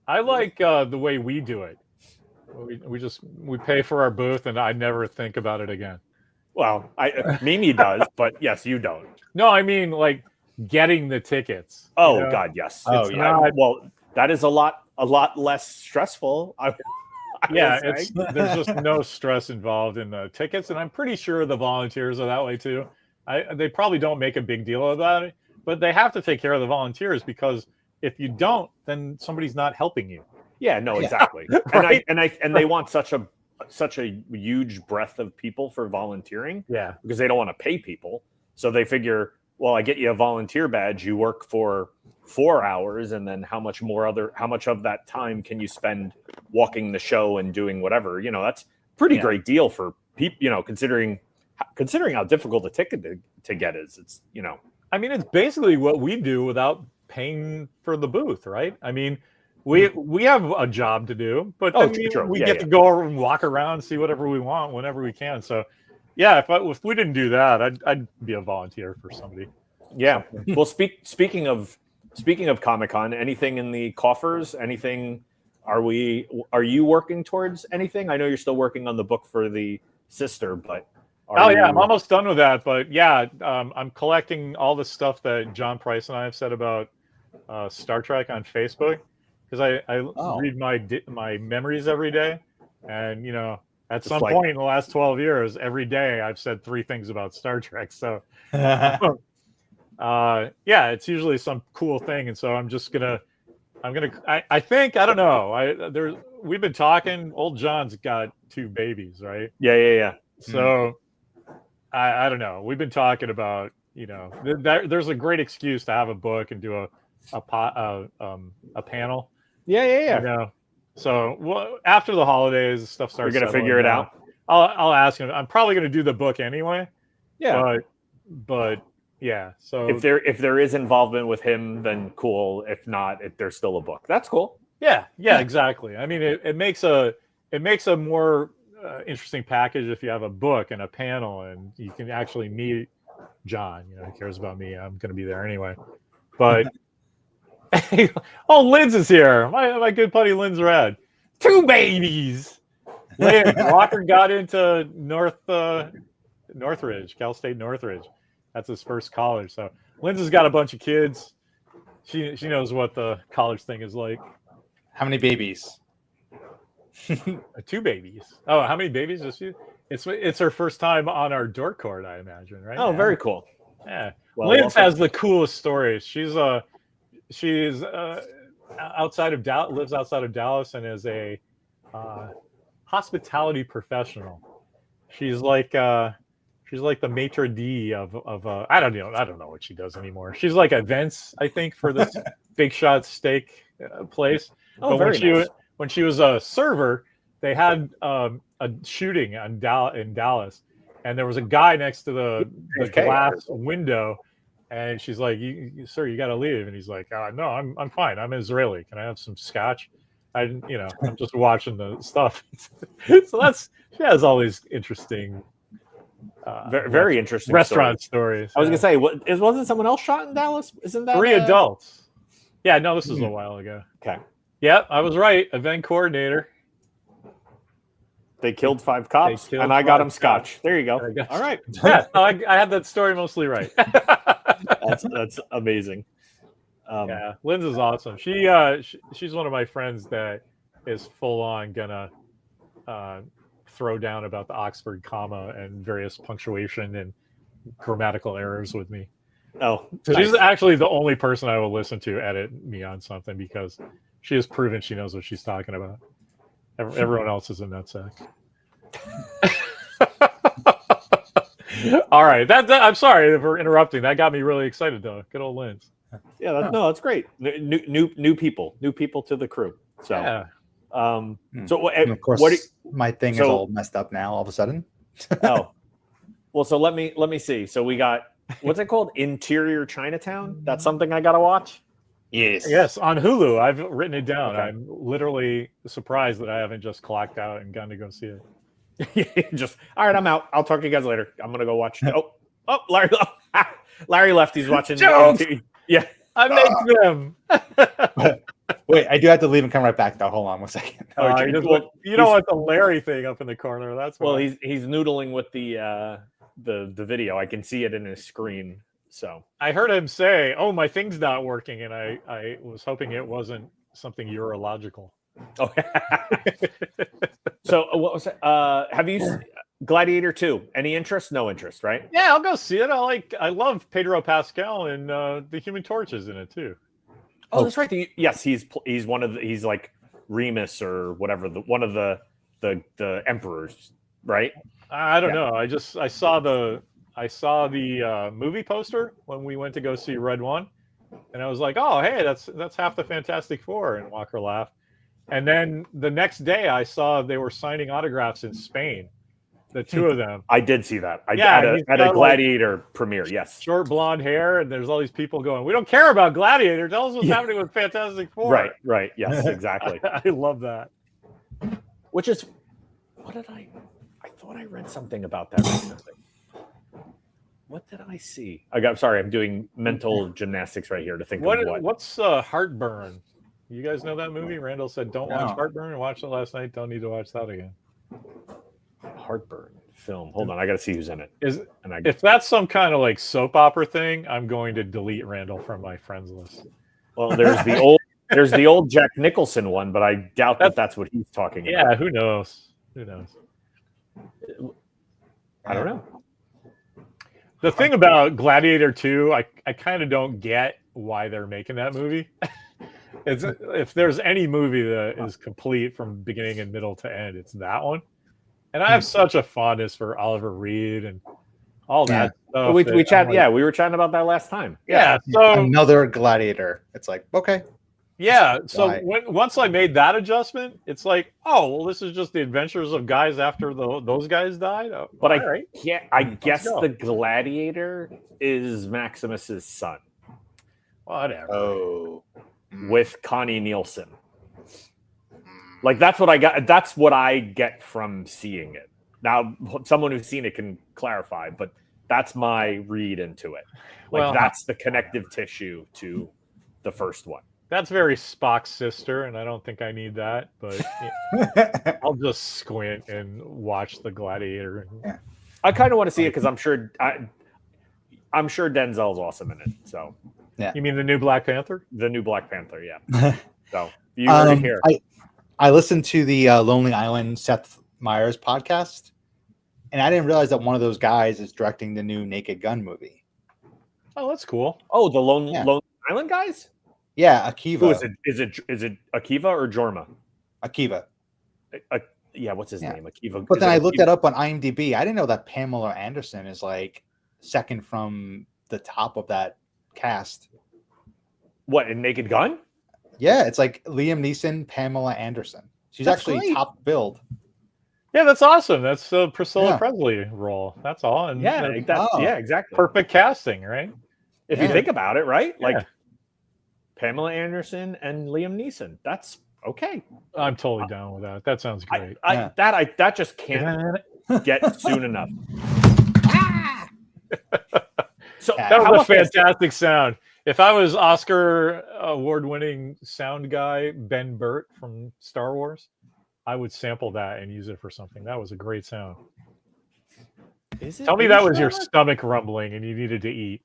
I like the way we do it. We pay for our booth, and I never think about it again. Well, Mimi does, but yes, you don't. No, I mean like getting the tickets. Oh God, yes. Oh yeah. Well, that is a lot less stressful. There's just no stress involved in the tickets, and I'm pretty sure the volunteers are that way too. They probably don't make a big deal about it, but they have to take care of the volunteers, because if you don't, then somebody's not helping you. Yeah, no, exactly. Right? And they want such a huge breadth of people for volunteering. Yeah, because they don't want to pay people, so they figure, well, I get you a volunteer badge, you work for 4 hours, and then how much of that time can you spend walking the show and doing whatever? That's pretty great deal for people, considering how difficult a ticket to get is. It's I mean, it's basically what we do without paying for the booth, right? I mean, we have a job to do, but Oh, I mean, true. we Yeah, get to go and walk around, see whatever we want whenever we can. So, yeah, if we didn't do that, I'd be a volunteer for somebody. Yeah. Well, speaking of Comic-Con, anything in the coffers? Anything? Are you working towards anything? I know you're still working on the book for the sister, but I'm almost done with that. But yeah, I'm collecting all the stuff that John Price and I have said about Star Trek on Facebook, because I read my memories every day, and at Just some like- point in the last 12 years, every day I've said 3 things about Star Trek. So it's usually some cool thing, and so I think, I don't know, we've been talking. Old John's got 2 babies, right? Yeah. So I don't know. We've been talking about, there's a great excuse to have a book and do a panel. Yeah. So after the holidays, stuff starts. We're gonna figure it out. I'll ask him. I'm probably gonna do the book anyway. Yeah. But yeah. So if there is involvement with him, then cool. If not, there's still a book. That's cool. Yeah, exactly. I mean, it makes a more interesting package if you have a book and a panel, and you can actually meet John. He cares about me. I'm going to be there anyway. But Linz is here. My good buddy Linz Rad. 2 babies. Linz Walker got into Northridge, Cal State Northridge. That's his first college. So Linz has got a bunch of kids. She knows what the college thing is like. How many babies? 2 babies. Oh, how many babies does she? It's her first time on our Dork court, I imagine, right? Oh, very cool. Yeah. Well, Linz has the coolest stories. She's outside of Dallas, lives outside of Dallas, and is a hospitality professional. She's like the maitre d' of I don't know what she does anymore. She's like events, I think, for this Big Shot Steak place. Oh, but very nice. when she was a server, they had a shooting in Dallas, and there was a guy next to the glass window, and she's like, "Sir, you got to leave." And he's like, "No, I'm fine. I'm Israeli. Can I have some scotch?" I'm just watching the stuff. So she has all these interesting, very interesting restaurant stories. I was gonna say, wasn't someone else shot in Dallas? Isn't that 3 adults? Yeah, no, this was a while ago. Okay. Yeah, I was right. Event coordinator. They killed 5 cops, and I got them scotch. There you go. All right. Yeah, I had that story mostly right. That's amazing. Yeah, Linz is awesome. She's one of my friends that is full on gonna throw down about the Oxford comma and various punctuation and grammatical errors with me. Oh, she's actually the only person I will listen to edit me on something, because she has proven she knows what she's talking about. Everyone else is a nutsack. All right, I'm sorry for interrupting. That got me really excited, though. Good old Linz. Yeah, that's great. New people to the crew. So, and so of course, my thing is all messed up now. All of a sudden. Oh, well. So let me see. So we got, what's it called? Interior Chinatown. That's something I gotta watch. Yes, on Hulu. I've written it down. Okay. I'm literally surprised that I haven't just clocked out and gone to go see it. Just all right. I'm out. I'll talk to you guys later. I'm gonna go watch. Oh, Larry. Larry left. He's watching. Yeah, I make them. Wait, I do have to leave and come right back though. Hold on 1 second. You don't want the Larry thing up in the corner. That's well. He's noodling with the video. I can see it in his screen. So I heard him say, "Oh, my thing's not working," and I was hoping it wasn't something urological. Okay. So what was it? Have you Gladiator 2? Any interest? No interest, right? Yeah, I'll go see it. I love Pedro Pascal, and the Human Torch is in it too. Oh, that's right. Yes, he's one of he's like Remus or whatever, one of the emperors, right? I don't know. I saw the movie poster when we went to go see Red One, and I was like, "Oh, hey, that's half the Fantastic Four." And Walker laughed. And then the next day, I saw they were signing autographs in Spain, the two of them. I did see that. Yeah, he's at a got, Gladiator premiere. Yes. Short blonde hair, and there's all these people going, "We don't care about Gladiator. Tell us what's happening with Fantastic Four." Right. Yes, exactly. I love that. Which is, what did I thought I read something about that recently. What did I see? Sorry, I'm doing mental gymnastics right here to think of what. What's Heartburn? You guys know that movie? Randall said, "Don't watch Heartburn." I watched it last night. Don't need to watch that again. Heartburn film. Hold on, I got to see who's in it. If that's some kind of like soap opera thing, I'm going to delete Randall from my friends list. Well, there's the old Jack Nicholson one, but I doubt that's what he's talking about. Yeah, who knows? Who knows? I don't know. The thing about Gladiator 2, I kind of don't get why they're making that movie. If there's any movie that is complete from beginning and middle to end, it's that one. And I have such a fondness for Oliver Reed and all that stuff. We were chatting about that last time. Yeah, so another Gladiator. It's like, okay. Yeah, so once I made that adjustment, it's like, oh, well, this is just the adventures of guys after those guys died. Oh, but I guess the Gladiator is Maximus's son. Whatever. Oh, with Connie Nielsen. Like that's what I got. That's what I get from seeing it. Now, someone who's seen it can clarify, but that's my read into it. Like that's the connective tissue to the first one. That's very Spock's sister, and I don't think I need that, but I'll just squint and watch the Gladiator. Yeah. I kind of want to see it because I'm sure Denzel's awesome in it. So, yeah. You mean the new Black Panther? The new Black Panther, yeah. So you heard it here. I listened to the Lonely Island Seth Meyers podcast, and I didn't realize that one of those guys is directing the new Naked Gun movie. Oh, that's cool. Oh, the Lonely Island guys. Yeah, Akiva. Who is it? Is it Akiva or Jorma? Akiva. Yeah, what's his name? Akiva. But then I looked that up on IMDb. I didn't know that Pamela Anderson is like second from the top of that cast. What, in Naked Gun? Yeah, it's like Liam Neeson, Pamela Anderson. She's actually top billed. Yeah, that's awesome. That's the Priscilla Presley role. That's all. And yeah, exactly. Perfect casting, right? If you think about it, right? Like Pamela Anderson and Liam Neeson. That's okay. I'm totally down with that. That sounds great. That just can't get soon enough. So that was a fantastic sound. If I was Oscar award-winning sound guy Ben Burt from Star Wars, I would sample that and use it for something. That was a great sound. Tell me that was your stomach rumbling and you needed to eat.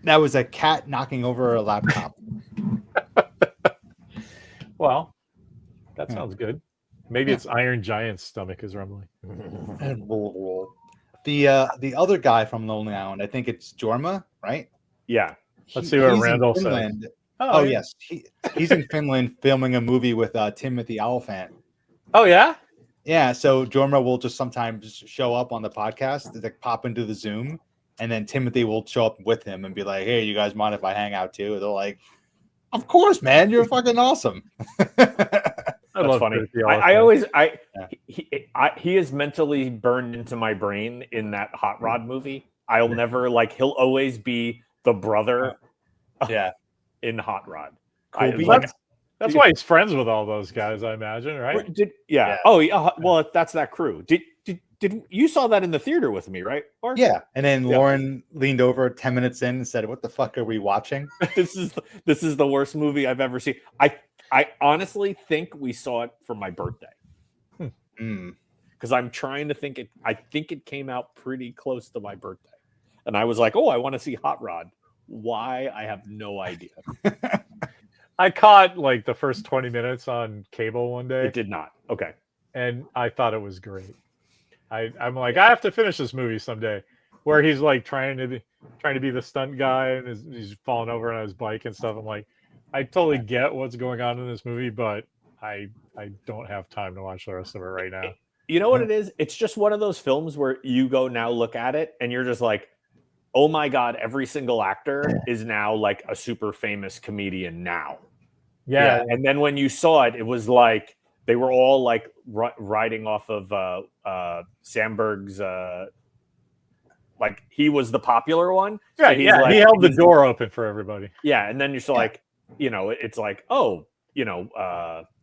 That was a cat knocking over a laptop. Well, that sounds good. Maybe it's Iron Giant's stomach is rumbling. The other guy from Lonely Island, I think it's Jorma, right? Yeah. Let's see what Randall said. Oh yes, he's in Finland filming a movie with Timothy Oliphant. Oh yeah. Yeah, so Jorma will just sometimes show up on the podcast, like pop into the Zoom, and then Timothy will show up with him and be like, "Hey, you guys mind if I hang out too?" They're like, "Of course, man, you're fucking awesome." That's funny. He is mentally burned into my brain in that Hot Rod movie. I'll never he'll always be the brother, in Hot Rod. That's why he's friends with all those guys, I imagine, right? Oh, yeah. Well, that's that crew. Did you saw that in the theater with me, right? Or? Yeah, and then Lauren leaned over 10 minutes in and said, "What the fuck are we watching?" This is the worst movie I've ever seen. I honestly think we saw it for my birthday. Because I'm trying to think I think it came out pretty close to my birthday. And I was like, "Oh, I want to see Hot Rod." Why? I have no idea. I caught the first 20 minutes on cable one day. It did not. Okay. And I thought it was great. I'm like, I have to finish this movie someday, where he's trying to be the stunt guy and he's falling over on his bike and stuff. I'm like, I totally get what's going on in this movie, but I don't have time to watch the rest of it right now. You know what it is? It's just one of those films where you go now look at it and you're just like, oh my God, every single actor is now a super famous comedian now. Yeah. And then when you saw it, it was like they were all like riding off of Sandberg's. Like he was the popular one. Yeah, So he's yeah. like, He held the door open for everybody. Yeah, and then you're still like, you know, it's like, oh, you know,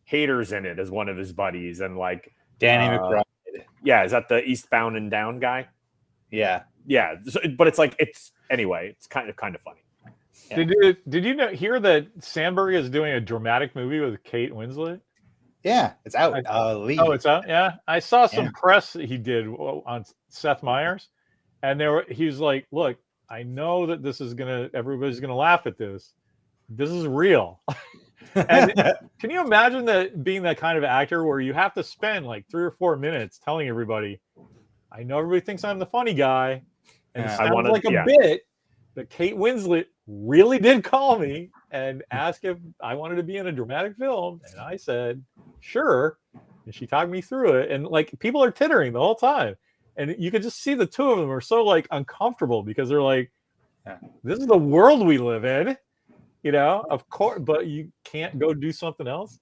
Hader's in it as one of his buddies, and like Danny McBride. Yeah, is that the Eastbound and Down guy? Yeah. Yeah, but it's like it's kind of funny. Yeah. Did you hear that Sandberg is doing a dramatic movie with Kate Winslet? Yeah, it's out. Lee. Oh, it's out. Yeah, I saw some press that he did on Seth Meyers, and he was like, "Look, I know that everybody's gonna laugh at this. This is real." And can you imagine that being that kind of actor where you have to spend like 3 or 4 minutes telling everybody, "I know everybody thinks I'm the funny guy, and it sounds like a bit, but Kate Winslet really did call me and ask if I wanted to be in a dramatic film, and I said, sure." And she talked me through it, and like people are tittering the whole time, and you could just see the two of them are so like uncomfortable because they're like, this is the world we live in, you know, of course, but you can't go do something else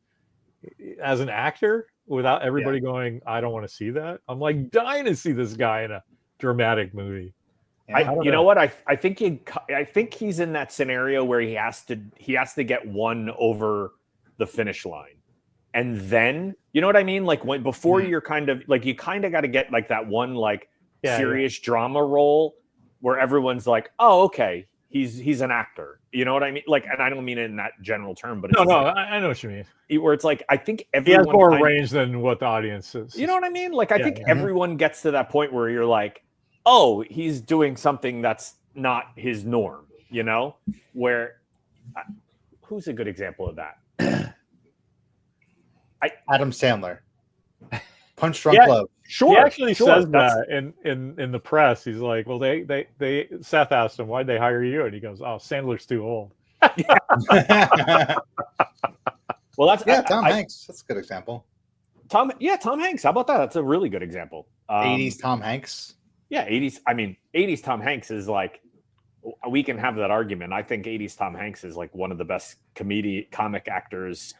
as an actor without everybody going, I don't want to see that. I'm like dying to see this guy in a dramatic movie. You know what? I think he's in that scenario where he has to get one over the finish line, and then you know what I mean. Like before you're kind of like you kind of got to get like that one like serious drama role where everyone's like, oh, okay, he's an actor. You know what I mean? Like, and I don't mean it in that general term, but it's I know what you mean. Where it's like I think everyone he has more range than what the audience is. You know what I mean? Like I think everyone gets to that point where you're like, oh, he's doing something that's not his norm, you know? Where, who's a good example of that? Adam Sandler. Punch Drunk Love. Sure. He actually says that in the press. He's like, well, Seth asked him, why'd they hire you? And he goes, oh, Sandler's too old. Well, that's Tom Hanks. That's a good example. Tom Hanks. How about that? That's a really good example. 80s Tom Hanks. Yeah, 80s. I mean, 80s Tom Hanks is like, we can have that argument. I think 80s Tom Hanks is like one of the best comic actors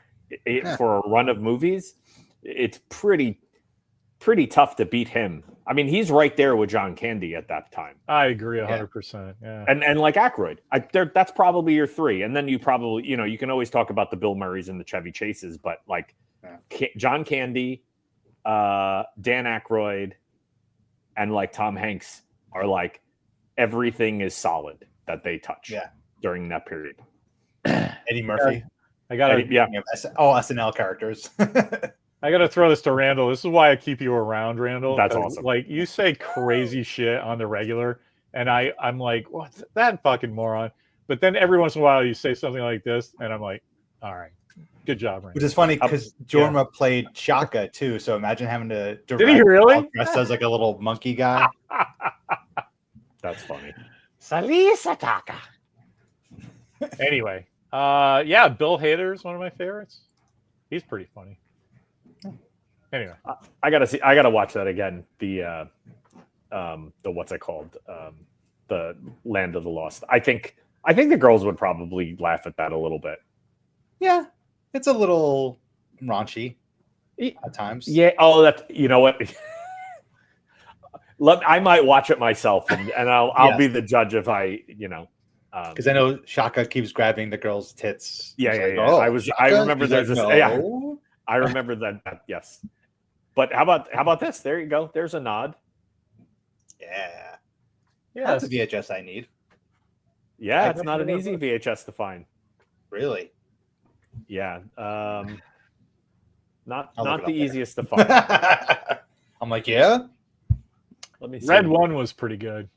for a run of movies. It's pretty tough to beat him. I mean, he's right there with John Candy at that time. I agree 100%. Yeah. And like Aykroyd, that's probably your three. And then you probably, you know, you can always talk about the Bill Murrays and the Chevy Chases, but like John Candy, Dan Aykroyd, and like Tom Hanks are like everything is solid that they touch during that period. Eddie Murphy. I got all SNL characters. I got to throw this to Randall. This is why I keep you around, Randall. That's awesome. Like you say crazy shit on the regular, and I'm like, what's that fucking moron? But then every once in a while you say something like this, and I'm like, all right, good job, Randall. Which is funny because Jorma played Shaka too. So imagine having to direct. Did he really? Dressed as like a little monkey guy. That's funny. Salisataka. Anyway, Bill Hader's one of my favorites. He's pretty funny. Anyway, I gotta watch that again. The what's it called? The Land of the Lost. I think the girls would probably laugh at that a little bit. Yeah, it's a little raunchy at times. Yeah. Oh, you know what? I might watch it myself, and I'll be the judge if I, you know. Because I know Shaka keeps grabbing the girl's tits. Yeah. Oh, I remember there's this. No. Yeah, I remember that. Yes. But how about this? There you go. There's a nod. Yeah. That's the VHS I need. Yeah, it's not an easy VHS to find. Really? Yeah. Not the easiest to find. I'm like, yeah. Let me see. Red One was pretty good.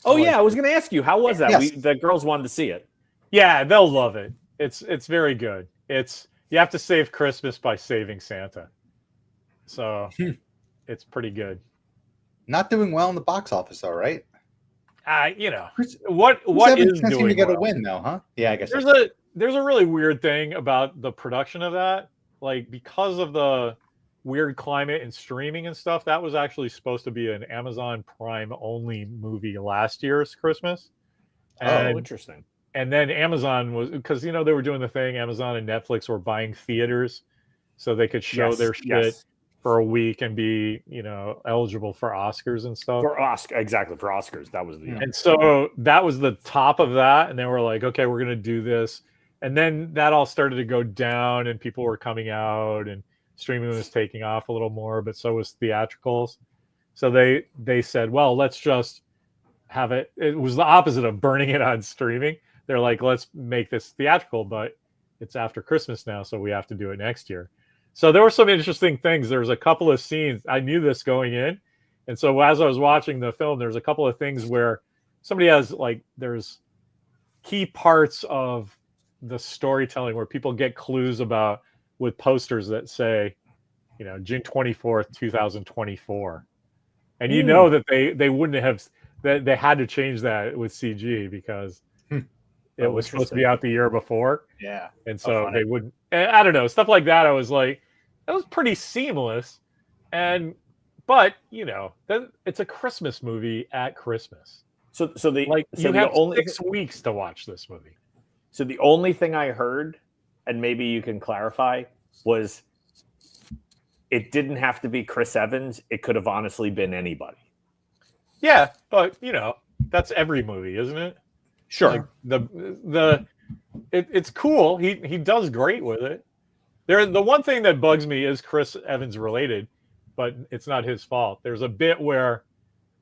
Oh yeah, I was going to ask you, how was that? Yes. The girls wanted to see it. Yeah, they'll love it. It's very good. You have to save Christmas by saving Santa. So it's pretty good. Not doing well in the box office, though, right? You know what is doing to get well? A win though, huh? Yeah, I guess there's a really weird thing about the production of that. Like because of the weird climate and streaming and stuff, that was actually supposed to be an Amazon Prime only movie last year's Christmas. Interesting. And then Amazon was, because they were doing the thing, Amazon and Netflix were buying theaters so they could show Yes, their shit yes. for a week and be, eligible for Oscars and stuff. For Oscars, that was the And so that was the top of that, and then we're like, okay, we're gonna do this, and then that all started to go down, and people were coming out, and streaming was taking off a little more, but so was theatricals. So they said, well, let's just have it. It was the opposite of burning it on streaming. They're like, let's make this theatrical, but it's after Christmas now, so we have to do it next year. So there were some interesting things. There was a couple of scenes. I knew this going in. And so as I was watching the film, there's a couple of things where somebody has there's key parts of the storytelling where people get clues about with posters that say, June 24th, 2024. And you know that they wouldn't have, that they had to change that with CG because it was supposed to be out the year before. Yeah. And so they wouldn't, I don't know, stuff like that. I was like, that was pretty seamless. But it's a Christmas movie at Christmas. So you have only 6 weeks to watch this movie. So the only thing I heard, and maybe you can clarify, was it didn't have to be Chris Evans. It could have honestly been anybody. Yeah, but that's every movie, isn't it? Sure. It's cool. He does great with it. The one thing that bugs me is Chris Evans related, but it's not his fault. There's a bit where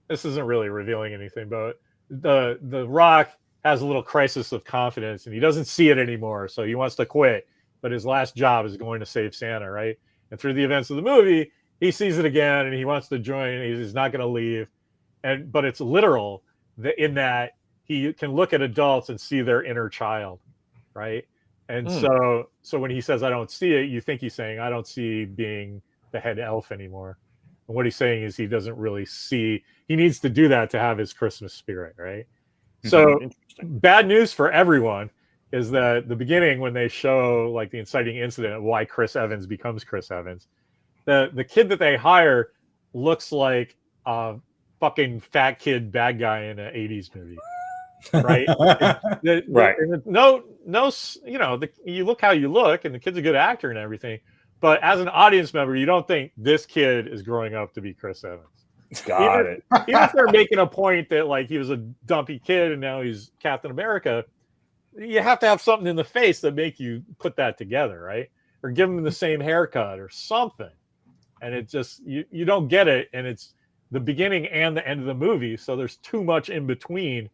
this isn't really revealing anything, but the Rock has a little crisis of confidence and he doesn't see it anymore, so he wants to quit. But his last job is going to save Santa, right? And through the events of the movie, he sees it again and he wants to join. And he's not going to leave, but it's literal in that he can look at adults and see their inner child, right? And so when he says, I don't see it, you think he's saying, I don't see being the head elf anymore. And what he's saying is he doesn't really see, he needs to do that to have his Christmas spirit, right? So bad news for everyone is that the beginning, when they show the inciting incident of why Chris Evans becomes Chris Evans, the kid that they hire looks like a fucking fat kid bad guy in an 80s movie. Right. Right. You look how you look, and the kid's a good actor and everything, but as an audience member, you don't think this kid is growing up to be Chris Evans. Got it. Even if they're making a point that he was a dumpy kid and now he's Captain America, you have to have something in the face that make you put that together, right? Or give him the same haircut or something. And it just you don't get it, and it's the beginning and the end of the movie, so there's too much in between.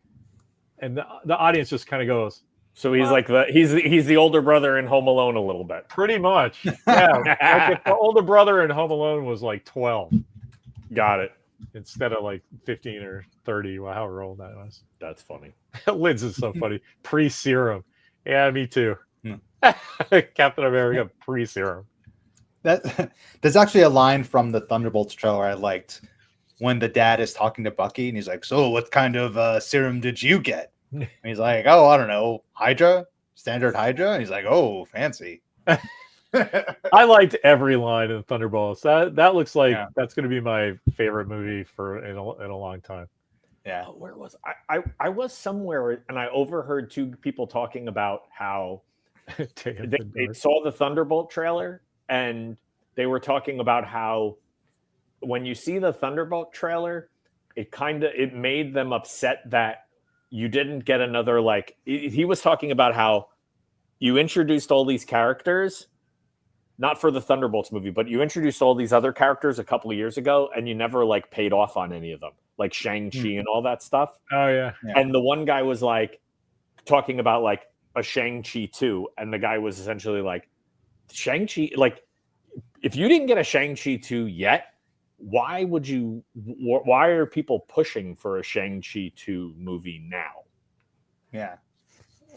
And the audience just kind of goes. So he's he's the older brother in Home Alone a little bit. Pretty much. Yeah. If the older brother in Home Alone was 12. Got it. Instead of 15 or 30, however old that was. That's funny. Lids is so funny. Pre-serum. Yeah, me too. Captain America pre-serum. There's actually a line from the Thunderbolts trailer I liked when the dad is talking to Bucky and he's like, so what kind of serum did you get? And he's like, oh, I don't know, Hydra, standard Hydra. And he's like, oh, fancy. I liked every line in Thunderbolts. That looks like that's going to be my favorite movie in a long time. Yeah. Oh, where was I was somewhere and I overheard two people talking about how they saw the Thunderbolt trailer and they were talking about how when you see the Thunderbolt trailer, it made them upset that you didn't get another he was talking about how you introduced all these characters, not for the Thunderbolts movie, but you introduced all these other characters a couple of years ago and you never paid off on any of them, like Shang-Chi and all that stuff. Oh yeah. And the one guy was talking about a Shang-Chi 2, and the guy was essentially Shang-Chi, if you didn't get a Shang-Chi 2 yet, why are people pushing for a Shang-Chi 2 movie now? Yeah.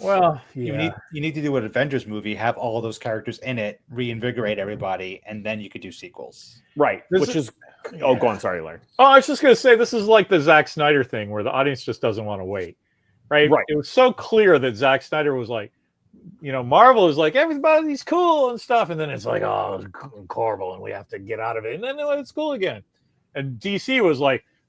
Well, you need to do an Avengers movie, have all those characters in it, reinvigorate everybody, and then you could do sequels. Right. Go on. Sorry, Larry. Oh, I was just going to say, this is like the Zack Snyder thing where the audience just doesn't want to wait. Right. It was so clear that Zack Snyder was Marvel is everybody's cool and stuff. And then it's oh, it's horrible and we have to get out of it. And then it's cool again. And DC was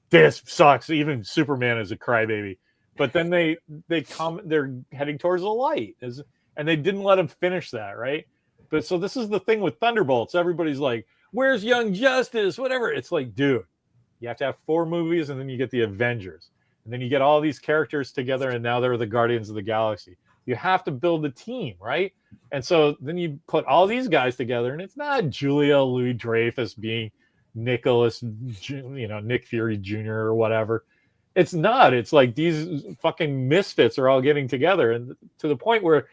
this sucks. Even Superman is a crybaby. But then they're heading towards the light, and they didn't let him finish that, right? But so this is the thing with Thunderbolts. Everybody's like, "Where's Young Justice?" Whatever. It's like, dude, you have to have 4 movies, and then you get the Avengers, and then you get all these characters together, and now they're the Guardians of the Galaxy. You have to build a team, right? And so then you put all these guys together, and it's not Julia Louis-Dreyfus being Nicholas, Nick Fury Jr. or whatever. It's not. It's like these fucking misfits are all getting together, and to the point where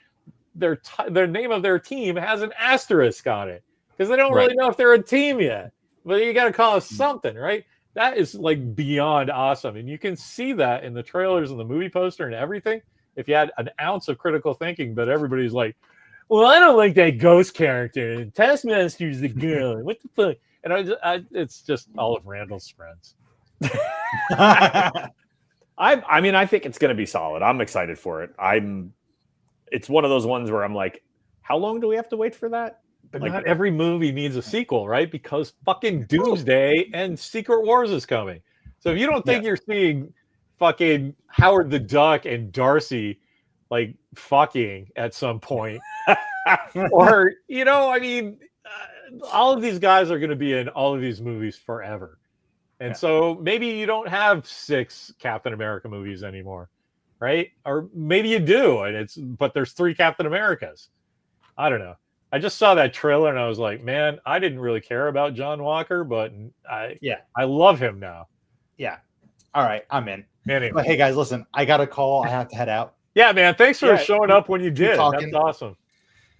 their name of their team has an asterisk on it because they don't really know if they're a team yet. But you got to call it something, right? That is like beyond awesome, and you can see that in the trailers and the movie poster and everything. If you had an ounce of critical thinking, but everybody's like, "Well, I don't like that Ghost character, and Taskmaster's the girl. What the fuck?" And it's just all of Randall's friends. I mean, I think it's going to be solid. I'm excited for it. It's one of those ones where I'm like, how long do we have to wait for that? But not every movie needs a sequel, right? Because fucking Doomsday and Secret Wars is coming. So if you don't think you're seeing fucking Howard the Duck and Darcy like fucking at some point, or I mean, all of these guys are going to be in all of these movies forever. And so maybe you don't have 6 Captain America movies anymore, right? Or maybe you do, but there's 3 Captain Americas. I don't know. I just saw that trailer and I was like, man, I didn't really care about John Walker, but I love him now. Yeah. All right, I'm in. Anyway. But hey guys, listen, I got a call. I have to head out. Yeah, man. Thanks for showing up when you did. Talking. That's awesome.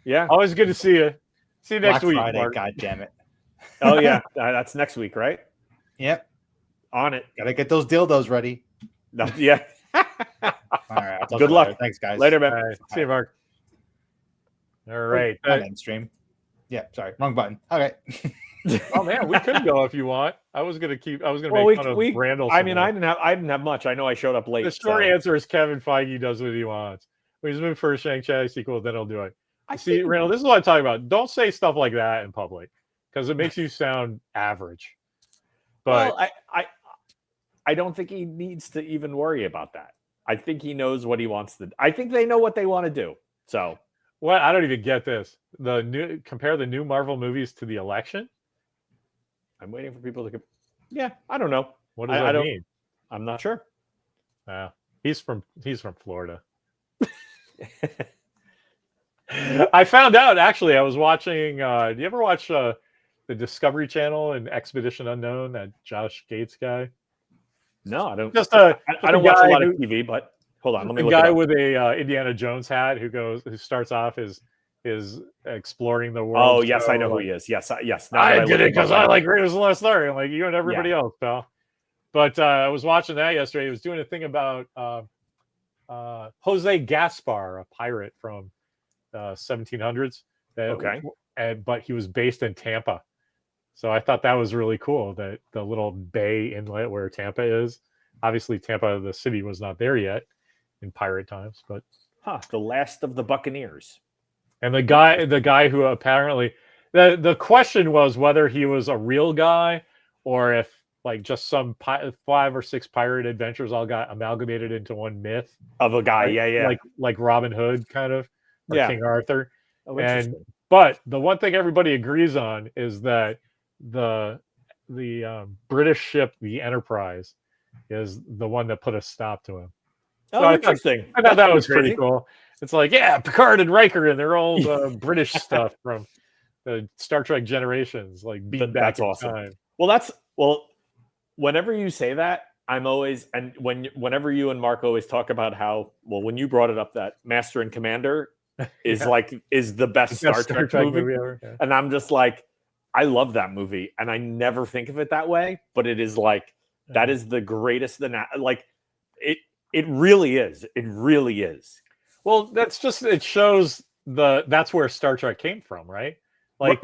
Yeah. Always good to see you. See you next Black week. Friday, Mark. God damn it. Oh yeah, that's next week, right? Yep. On it. Gotta get those dildos ready. No, yeah. All right. I'll talk Good to you luck. later. Thanks, guys. Later, man. All right. See you, Mark. All right. End stream. Yeah, sorry. Wrong button. Okay. Oh man, we could go if you want. I was gonna make fun of Randall. I mean, I didn't have much. I know I showed up late. The short answer is Kevin Feige does what he wants. We just move for a Shang-Chi sequel, then he'll do it. See, Randall, this is what I'm talking about. Don't say stuff like that in public because it makes you sound average. But well, I don't think he needs to even worry about that. I think he knows what he wants to. I think they know what they want to do. So, what? I don't even get this. Compare the new Marvel movies to the election. I'm waiting for people to. Yeah, I don't know. What does that mean? I'm not sure. He's from Florida. I found out actually. I was watching. Do you ever watch the Discovery Channel and Expedition Unknown? That Josh Gates guy. No, I don't. I don't watch a lot of TV, but hold on. Let me look. The guy with a Indiana Jones hat who starts off as exploring the world. Oh yes, I know who he is. Yes. Now I did it because I like Raiders of the Lost Ark, like you and everybody else, pal. But I was watching that yesterday. He was doing a thing about Jose Gaspar, a pirate from 1700s. But he was based in Tampa. So I thought that was really cool, that the little bay inlet where Tampa is. Obviously, Tampa, the city, was not there yet in pirate times. But the last of the Buccaneers. And the guy who apparently, the question was whether he was a real guy or if like just some 5 or 6 pirate adventures all got amalgamated into one myth of a guy. Right? Yeah. Like Robin Hood kind of, or King Arthur. Oh, But the one thing everybody agrees on is that the British ship, the Enterprise, is the one that put a stop to him. Oh, so interesting. I thought that was pretty cool. It's like, yeah, Picard and Riker and their old British stuff from the Star Trek Generations, like being back in awesome. time. Well, whenever you say that, I'm always, and whenever you and Mark always talk about how, well, when you brought it up, that Master and Commander is is the best Star Trek movie ever. Yeah. And I'm just like, I love that movie, and I never think of it that way, but it is like that is the greatest. It really is. It really is. Well, it shows that's where Star Trek came from, right? Like,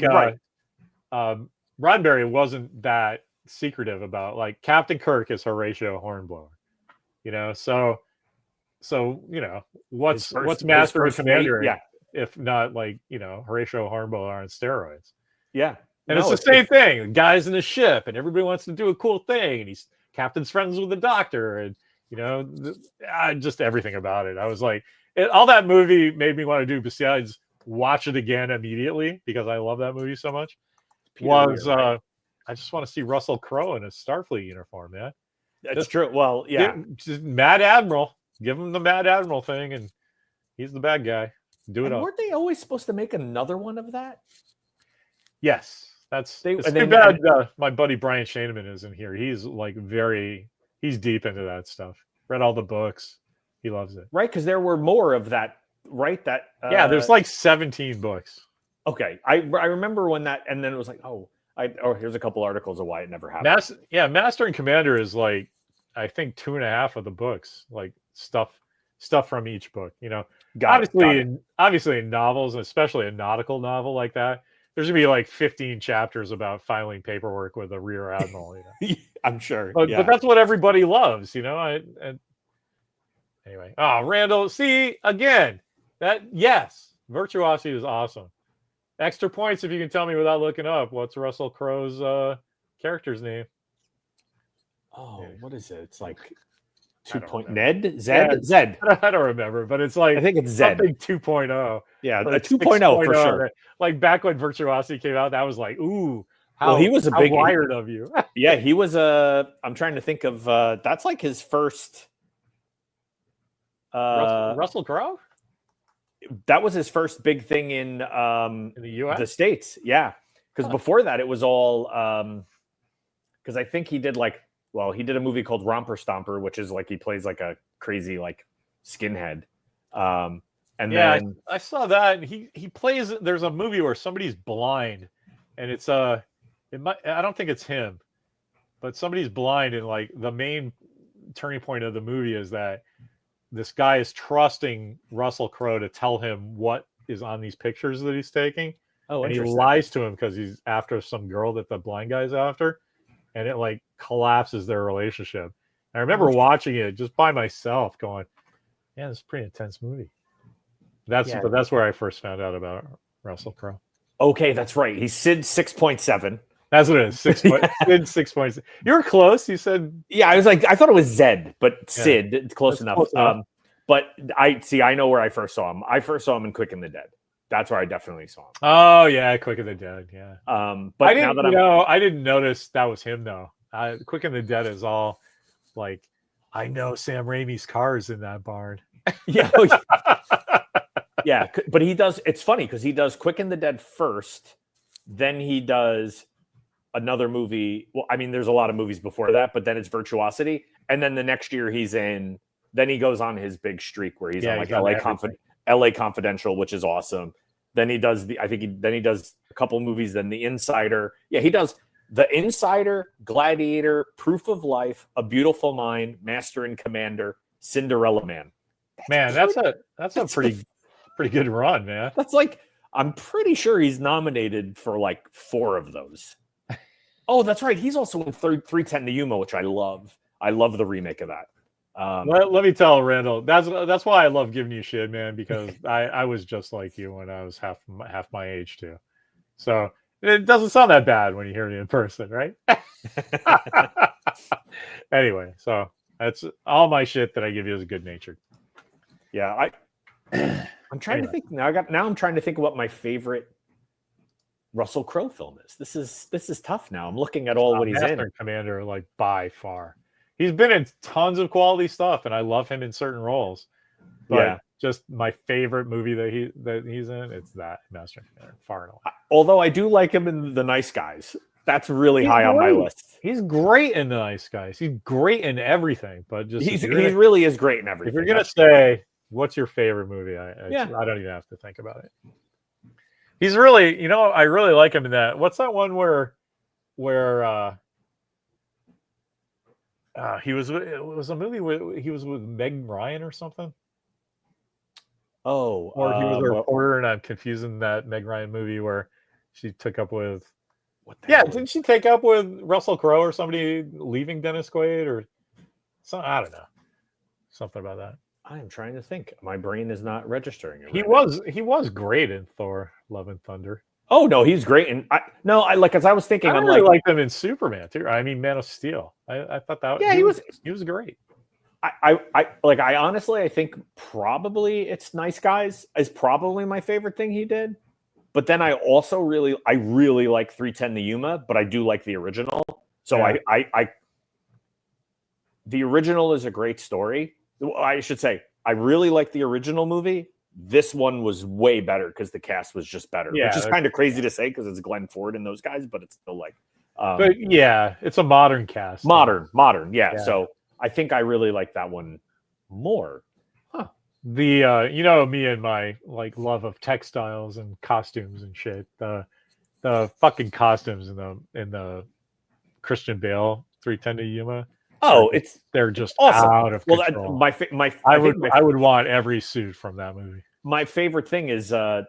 Roddenberry wasn't that secretive about, like, Captain Kirk is Horatio Hornblower, so what's Master and Commander, if not like Horatio Hornblower on steroids? Yeah. And it's the same thing. The guy's in the ship, and everybody wants to do a cool thing, and Captain's friends with the Doctor, and just everything about it. I was like, all that movie made me want to do, besides watch it again immediately because I love that movie so much Peter was Weir, right? I just want to see Russell Crowe in a Starfleet uniform, man. That's true. Well, yeah. Just Mad Admiral. Give him the Mad Admiral thing, and he's the bad guy. Do it And up. weren't they always supposed to make another one of that? Yes, it's too bad. My buddy Brian Shaneman isn't here. He's like he's deep into that stuff. Read all the books. He loves it. Right, because there were more of that. Right, that there's like 17 books. Okay, I remember when that, and then it was like, here's a couple articles of why it never happened. Master and Commander is like, I think 2.5 of the books, like stuff from each book. You know, obviously in novels, and especially a nautical novel like that, there's gonna be like 15 chapters about filing paperwork with a rear admiral. You know? I'm sure, but that's what everybody loves. You know, anyway. Oh, Randall, see again Virtuosity is awesome. Extra points if you can tell me without looking up. What's Russell Crowe's character's name? Oh, what is it? It's like 2. Ned? Zed? Zed. I don't remember, but it's like I think it's Zed. Something 2.0. Yeah, like a 2.0 for sure. Like back when Virtuosity came out, that was like, ooh, he was a big wired of you. Yeah, he was I'm trying to think of that's like his first Russell Crowe? That was his first big thing in the US? The States. Yeah. Because before that, it was all because I think he did he did a movie called Romper Stomper, which is like he plays like a crazy like skinhead. And then I saw that. He plays. There's a movie where somebody's blind, and it's I don't think it's him, but somebody's blind, and like the main turning point of the movie is that this guy is trusting Russell Crowe to tell him what is on these pictures that he's taking. Oh, and he lies to him because he's after some girl that the blind guy's after, and it like collapses their relationship. I remember watching it just by myself, going, "Yeah, it's a pretty intense movie." But that's where I first found out about Russell Crowe. Okay, that's right. He's Sid 6.7. That's what it is. 6.6. You were close. You said, yeah. I thought it was Zed, but Sid, close enough. But I know where I first saw him. I first saw him in Quick and the Dead. That's where I definitely saw him. Oh yeah, Quick and the Dead. Yeah. But I didn't notice that was him though. Quick and the Dead is all like, I know Sam Raimi's car is in that barn. Yeah. Yeah, but he does. It's funny because he does Quick and the Dead first, then he does another movie. Well, I mean, there's a lot of movies before that, but then it's Virtuosity, and then the next year then he goes on his big streak where he's on like LA Confidential, which is awesome. Then he does he does a couple movies. Then The Insider. Yeah, he does The Insider, Gladiator, Proof of Life, A Beautiful Mind, Master and Commander, Cinderella Man. That's a pretty good run, man. That's like, I'm pretty sure he's nominated for like 4 of those. Oh, that's right. He's also in 310 to Yuma, which I love. I love the remake of that. Let me tell Randall, that's why I love giving you shit, man, because I was just like you when I was half my age too. So it doesn't sound that bad when you hear it in person, right? Anyway, so that's all my shit that I give you is good natured. Yeah, I'm trying to think now. I'm trying to think of what my favorite Russell Crowe film is. This is tough now. I'm looking at all what he's in. Commander, like by far. He's been in tons of quality stuff, and I love him in certain roles. But just my favorite movie that he's in, it's that Master and Commander, far and away. Although I do like him in The Nice Guys. That's really high on my list. He's great in The Nice Guys. He's great in everything, but just he really is great in everything. If you're gonna say what's your favorite movie, I don't even have to think about it. He's really, I really like him in that. What's that one where it was a movie where he was with Meg Ryan or something? Oh, or he was a reporter, and I'm confusing that Meg Ryan movie where she took up with. Didn't she take up with Russell Crowe or somebody leaving Dennis Quaid or something? I don't know. Something about that. I am trying to think. My brain is not registering it. He was great in Thor: Love and Thunder. Oh no, he's great. And I was thinking, I really liked him in Superman too. I mean, Man of Steel. I thought that. Yeah, he was great. I honestly, I think probably it's Nice Guys is probably my favorite thing he did. But then I also really like 310 to Yuma, but I do like the original. So Yeah. the original is a great story. I should say I really like the original movie. This one was way better because the cast was just better, Yeah, which is kind of crazy to say because it's Glenn Ford and those guys, but it's still like, but yeah, it's a modern cast. modern, yeah. Yeah. So I think I really like that one more. The you know me and my like love of textiles and costumes and shit. The fucking costumes in the Christian Bale 310 to Yuma. Oh, They're just awesome. out of Well, control. I would want every suit from that movie. my favorite thing is the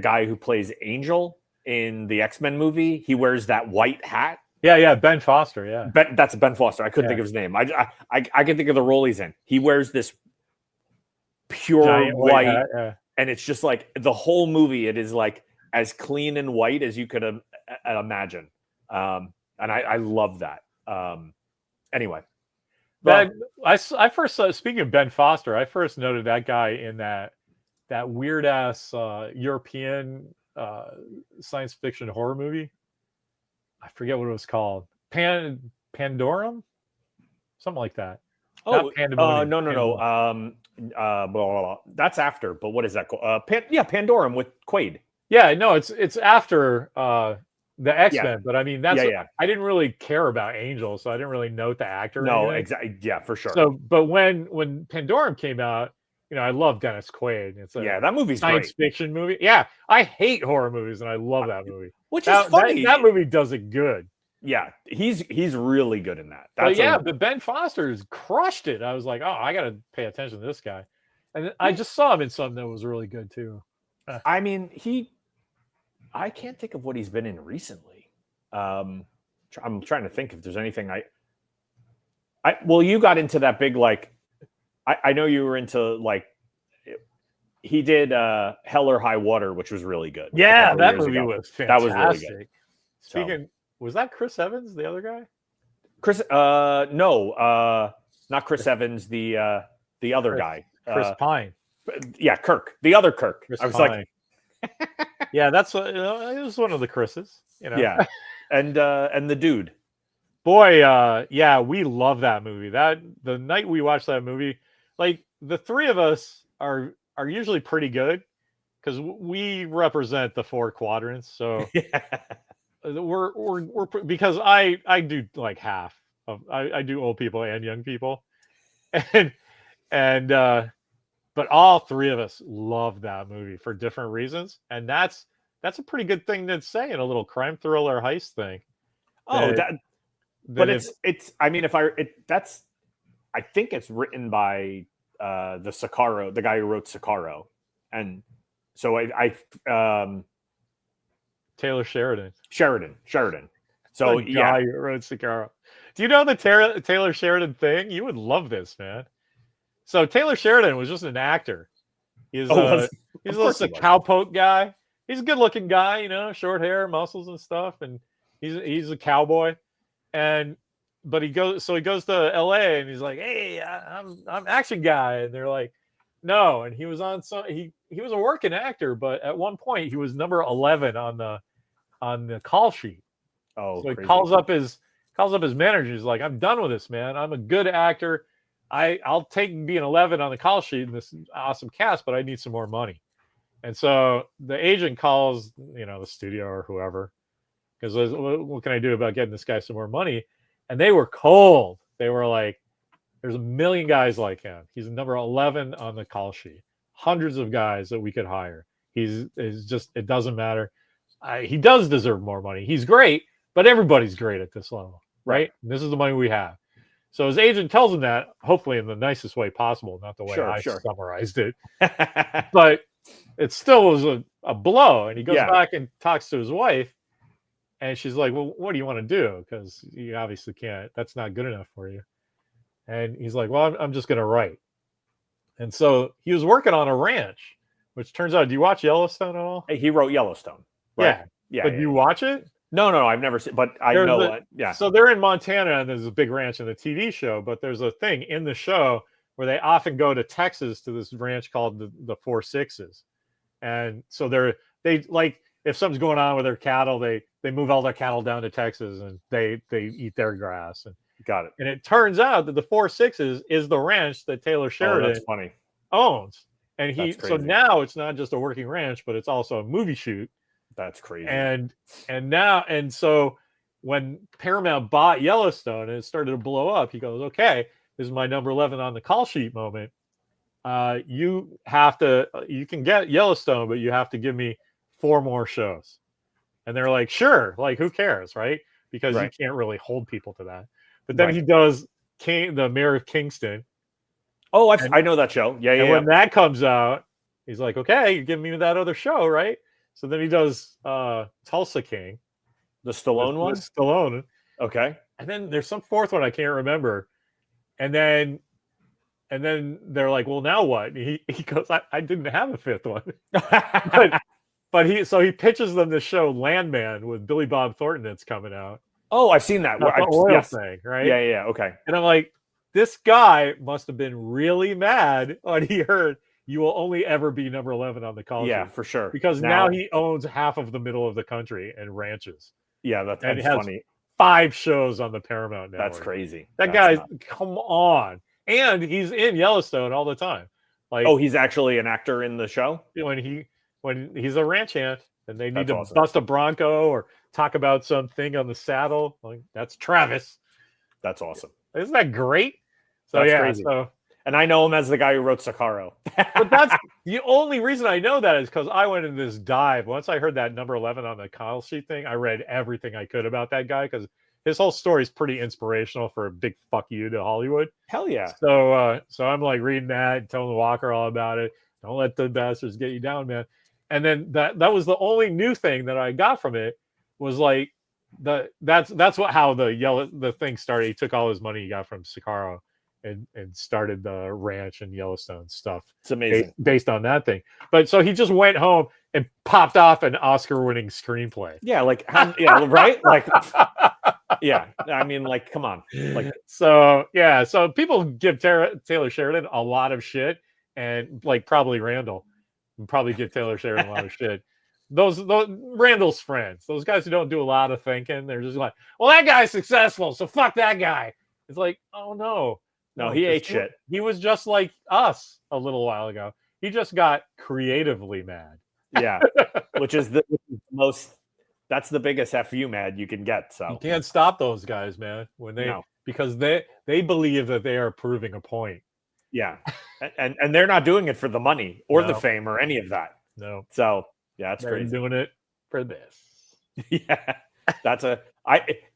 guy who plays Angel in the X-Men movie. He wears that white hat. Yeah, Ben Foster. Yeah, That's Ben Foster. I couldn't think of his name. I can think of the role he's in. He wears this pure giant white hat, yeah. and it's just like the whole movie. It is like as clean and white as you could imagine, and I love that. Anyway, I first speaking of Ben Foster, I first noted that guy in that weird ass European science fiction horror movie. I forget what it was called. Pandorum, something like that. no. Blah, blah, blah. That's after. But what is that called? Pandorum with Quaid. Yeah, no, it's after the X-Men, Yeah. but I mean I didn't really care about Angel, so I didn't really note the actor. No, exactly. Yeah, for sure. So, but when Pandorum came out, I love Dennis Quaid. It's that movie's science fiction movie. Yeah, I hate horror movies, and I love that movie. Which is funny. That movie does it good. Yeah, he's really good in that. But Ben Foster's crushed it. I was like, oh, I got to pay attention to this guy. And I just saw him in something that was really good too. I mean, I can't think of what he's been in recently. I'm trying to think if there's anything well, you got into that big, like, I know you were into, like, he did Hell or High Water, which was really good. Yeah, that movie was fantastic. That was really good. Speaking, was that Chris Evans, the other guy? No, not Chris Evans, the other guy. Chris Pine. Yeah, Kirk. The other Kirk. Chris I was Pine. like, yeah, that's it was one of the Chris's. Yeah, and the dude. Boy, yeah, we love that movie. The night we watched that movie, like the three of us are usually pretty good because we represent the four quadrants. So we're because I do like half of I do old people and young people, and but all three of us love that movie for different reasons, and that's a pretty good thing to say in a little crime thriller heist thing. But it's I mean, I think it's written by the guy who wrote Sicario, and so Taylor Sheridan. So the guy who wrote Sicario. Do you know the Taylor Sheridan thing? You would love this, man. So Taylor Sheridan was just an actor. He's just a cowpoke guy. He's a good-looking guy, short hair, muscles and stuff, and he's a cowboy. But he goes to LA and he's like, hey, I'm action guy, and they're like, no. And he was on he was a working actor, but at one point he was number 11 on the call sheet. Oh, so he crazy. calls up his manager. He's like, I'm done with this, man. I'm a good actor. I'll take being 11 on the call sheet in this awesome cast, but I need some more money. And so the agent calls, the studio or whoever, because what can I do about getting this guy some more money? And they were cold. They were like, there's a million guys like him. He's number 11 on the call sheet. Hundreds of guys that we could hire. It doesn't matter. He does deserve more money. He's great, but everybody's great at this level, right? And this is the money we have. So his agent tells him that, hopefully in the nicest way possible, not the way I summarized it. But it still was a blow. And he goes back and talks to his wife, and she's like, well, what do you want to do? Because you obviously can't. That's not good enough for you. And he's like, well, I'm just going to write. And so he was working on a ranch, which turns out, do you watch Yellowstone at all? He wrote Yellowstone. Right? Yeah. But do you watch it? No, I've never seen, but I There's know. a- Yeah, So they're in Montana, and there's a big ranch in the TV show. But there's a thing in the show where they often go to Texas to this ranch called the Four Sixes, and so they like if something's going on with their cattle, they move all their cattle down to Texas and they eat their grass. got it. And it turns out that the Four Sixes is the ranch that Taylor Oh, Sheridan that's funny. owns. And That's so crazy. now it's not just a working ranch, but it's also a movie shoot. That's crazy. And so when Paramount bought Yellowstone and it started to blow up, he goes, "Okay, this is my number 11 on the call sheet moment. You can get Yellowstone, but you have to give me 4 more shows." And they're like, "Sure, like who cares, right?" Because you can't really hold people to that. But then he does the Mayor of Kingston. Oh, I know that show. Yeah. When that comes out, he's like, "Okay, you're giving me that other show, right?" So then he does Tulsa King, The Stallone one. Stallone. Okay. And then there's some fourth one I can't remember. And then they're like, "Well, now what?" And he goes, I didn't have a fifth one. but he pitches them the show Landman with Billy Bob Thornton that's coming out. Oh, I've seen that. The oil thing, right? Yeah. Okay. And I'm like, this guy must have been really mad when he heard you will only ever be number 11 on the call sheet. Yeah, for sure. Because now he owns half of the middle of the country and ranches. Yeah, that's has funny. 5 shows on the Paramount Network. That's crazy. That guy, come on. And he's in Yellowstone all the time. Like, oh, he's actually an actor in the show? When he's a ranch hand and they need That's to bust a bronco or talk about something on the saddle, like that's Travis. That's awesome. Isn't that great? So that's crazy. And I know him as the guy who wrote Sicario. But that's the only reason I know that is because I went in this dive. Once I heard that number 11 on the call sheet thing, I read everything I could about that guy because his whole story is pretty inspirational for a big fuck you to Hollywood. Hell yeah. So I'm like reading that and telling Walker all about it. Don't let the bastards get you down, man. And then that was the only new thing that I got from it was like that's how the thing started. He took all his money he got from Sicario and started the ranch and Yellowstone stuff. It's amazing. Based on that thing. But so he just went home and popped off an Oscar-winning screenplay. Yeah, like right? Like yeah. I mean, like, come on. Like so people give Taylor Sheridan a lot of shit, and like probably Randall probably give Taylor Sheridan a lot of shit. Those Randall's friends, those guys who don't do a lot of thinking, they're just like, well, that guy's successful, so fuck that guy. It's like, oh no, he ate shit. He was just like us a little while ago. He just got creatively mad. Yeah, which is the most. That's the biggest FU mad you can get. So you can't stop those guys, man. Because they believe that they are proving a point. Yeah, and they're not doing it for the money or the fame or any of that. No. So yeah, that's they're crazy. Doing it for this. Yeah, that's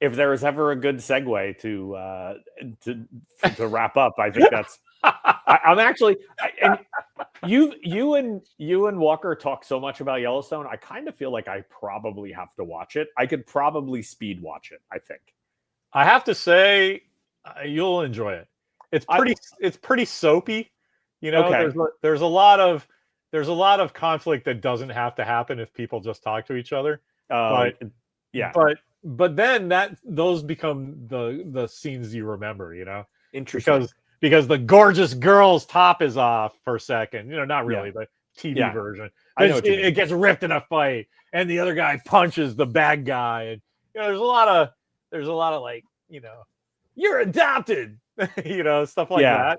if there was ever a good segue to wrap up, I think that's. I'm actually, and you and Walker talk so much about Yellowstone. I kind of feel like I probably have to watch it. I could probably speed watch it. I think. I have to say, you'll enjoy it. It's pretty soapy. You know, okay. there's a lot of conflict that doesn't have to happen if people just talk to each other. But then those become the scenes you remember. You know, interesting. Because the gorgeous girl's top is off for a second. You know, not really, but TV version. I know it gets ripped in a fight, and the other guy punches the bad guy, and you know, there's a lot of like, you know, you're adopted, you know, stuff like that.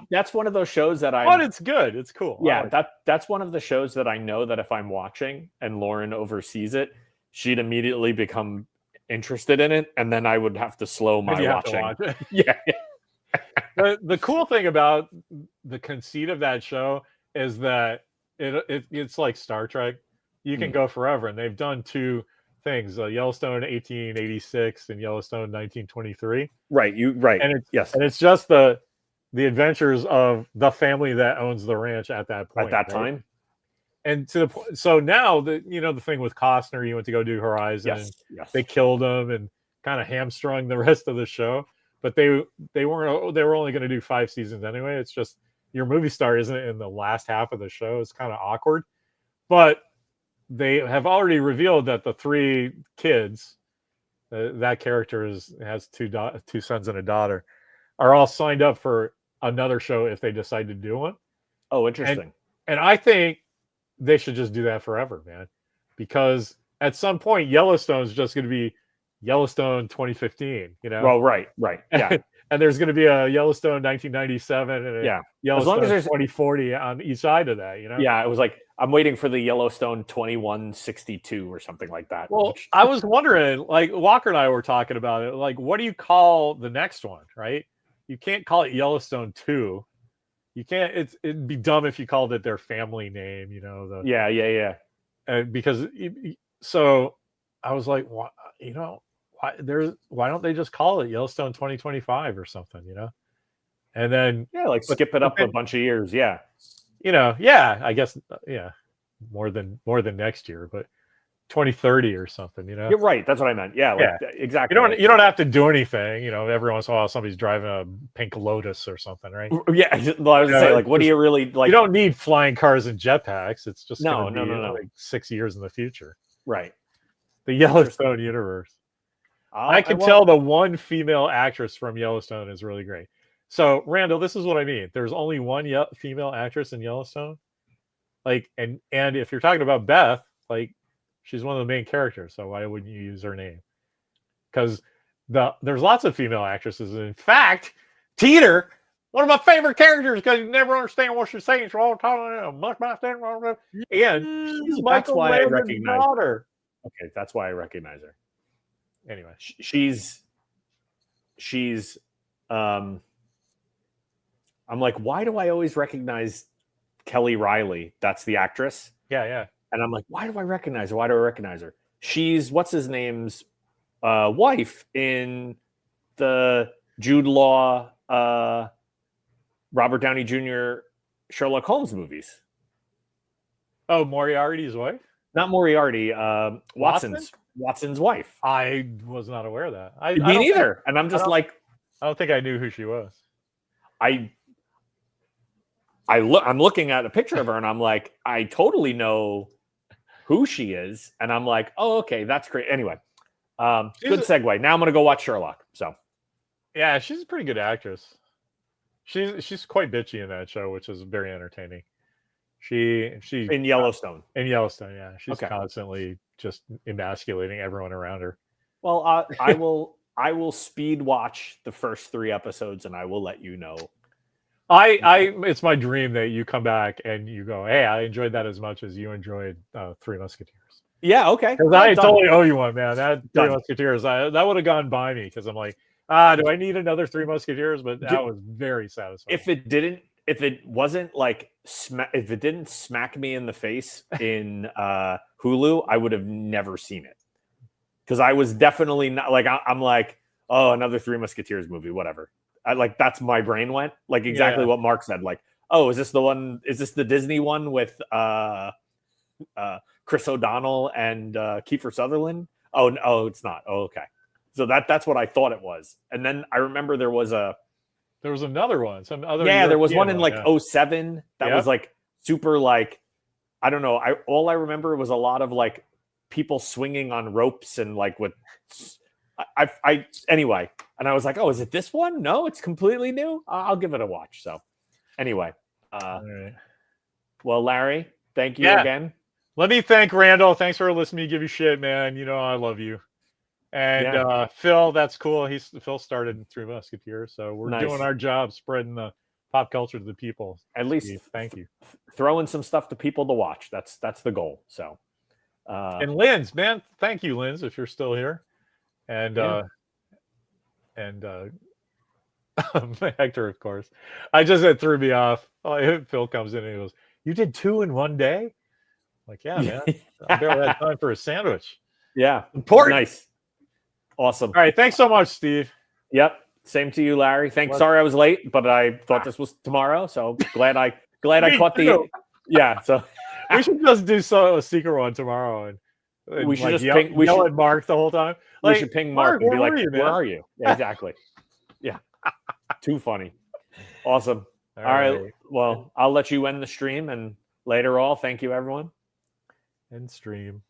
That's one of those shows that But it's good. It's cool. Yeah, that's one of the shows that I know that if I'm watching and Lauren oversees it, she'd immediately become interested in it, and then I would have to slow my watching. Yeah. The cool thing about the conceit of that show is that it's like Star Trek. You can go forever, and they've done 2 things: Yellowstone 1886 and Yellowstone 1923. Right, and it's just the adventures of the family that owns the ranch at that point. At that time, and to the point. So now the thing with Costner, you went to go do Horizon. Yes. They killed him and kind of hamstrung the rest of the show. But they were only going to do 5 seasons anyway. It's just your movie star isn't in the last half of the show. It's kind of awkward. But they have already revealed that the 3 kids that character has two sons and a daughter, are all signed up for another show if they decide to do one. Oh, interesting. And I think they should just do that forever, man, because at some point Yellowstone is just going to be Yellowstone 2015, you know. Well, right, yeah. And there's going to be a Yellowstone 1997 and a Yellowstone 2040 on each side of that, you know. Yeah, it was like I'm waiting for the Yellowstone 2162 or something like that. Well, I was wondering, like Walker and I were talking about it, like what do you call the next one, right? You can't call it Yellowstone 2. You can't. It'd be dumb if you called it their family name, you know. Yeah. Because so I was like, you know, why don't they just call it Yellowstone 2025 or something, you know? And then like skip it up a bunch of years, yeah. You know, yeah, I guess more than next year, but 2030 or something, you know. You're right. That's what I meant. Yeah, exactly. You don't have to do anything, you know. Every once in a while, somebody's driving a pink Lotus or something, right? Yeah, well, I was gonna say, like, what do you really like? You don't need flying cars and jetpacks. It's just no. Like 6 years in the future, right? The Yellowstone universe. I can tell the one female actress from Yellowstone is really great. So, Randall, this is what I mean. There's only one female actress in Yellowstone. Like, and if you're talking about Beth, like, she's one of the main characters. So why wouldn't you use her name? Because there's lots of female actresses. In fact, Teeter, one of my favorite characters, because you never understand what she's saying. She's all talking much my thing. And she's Michael Landon's daughter. Okay, that's why I recognize her. Anyway, she's I'm like, why do I always recognize Kelly Riley? That's the actress. Yeah. And I'm like, why do I recognize her? Why do I recognize her? She's what's his name's wife in the Jude Law, Robert Downey Jr. Sherlock Holmes movies. Oh, Moriarty's wife? Not Moriarty. Watson's wife. I was not aware of that. Me neither. And I'm just like, I don't think I knew who she was. I'm looking at a picture of her and I'm like, I totally know who she is. And I'm like, oh, okay, that's great. Anyway, good segue. Now I'm going to go watch Sherlock. So, yeah, she's a pretty good actress. She's quite bitchy in that show, which is very entertaining. She in Yellowstone. Yeah. She's constantly just emasculating everyone around her. Well, I will speed watch the first 3 episodes and I will let you know. It's my dream that you come back and you go, hey, I enjoyed that as much as you enjoyed Three Musketeers. Yeah, okay. Because I totally owe you one, man. That Three Musketeers, that would have gone by me because I'm like, do I need another Three Musketeers? But that was very satisfying. If it didn't smack me in the face in Hulu, I would have never seen it. Because I was definitely not like, I'm like, oh, another Three Musketeers movie, whatever. That's my brain went like exactly what Mark said. Like, oh, is this the Disney one with Chris O'Donnell and Kiefer Sutherland? Oh, no, it's not. Oh, okay. So that's what I thought it was. And then I remember there was another one. Some other there was one in like 2007 that was like super like, I don't know. All I remember was a lot of like people swinging on ropes and like with anyway, and I was like, oh, is it this one? No, it's completely new. I'll give it a watch. So anyway, right. Well, Larry, thank you again. Let me thank Randall. Thanks for listening to me give you shit, man. You know I love you. And Phil, that's cool. Phil started Three Musketeers, so we're doing our job, spreading the pop culture to the people. At least, thank you. Throwing some stuff to people to watch. That's the goal. So, and Linz, man, thank you, Linz, if you're still here. And Hector, of course. It threw me off. Phil comes in and he goes, "You did 2 in one day?" I'm like, yeah, man. I barely had time for a sandwich. Yeah, important. Nice, awesome. All right, thanks so much, Steve. Yep, same to you, Larry. Sorry I was late, but I thought this was tomorrow, so glad I caught the. Yeah, so we should just do a secret one tomorrow and. We should just yell at Mark the whole time. We should ping Mark and be like, "Where are you?" Yeah, exactly. Yeah, too funny. Awesome. All right. Well, I'll let you end the stream, and later, thank you, everyone. End stream.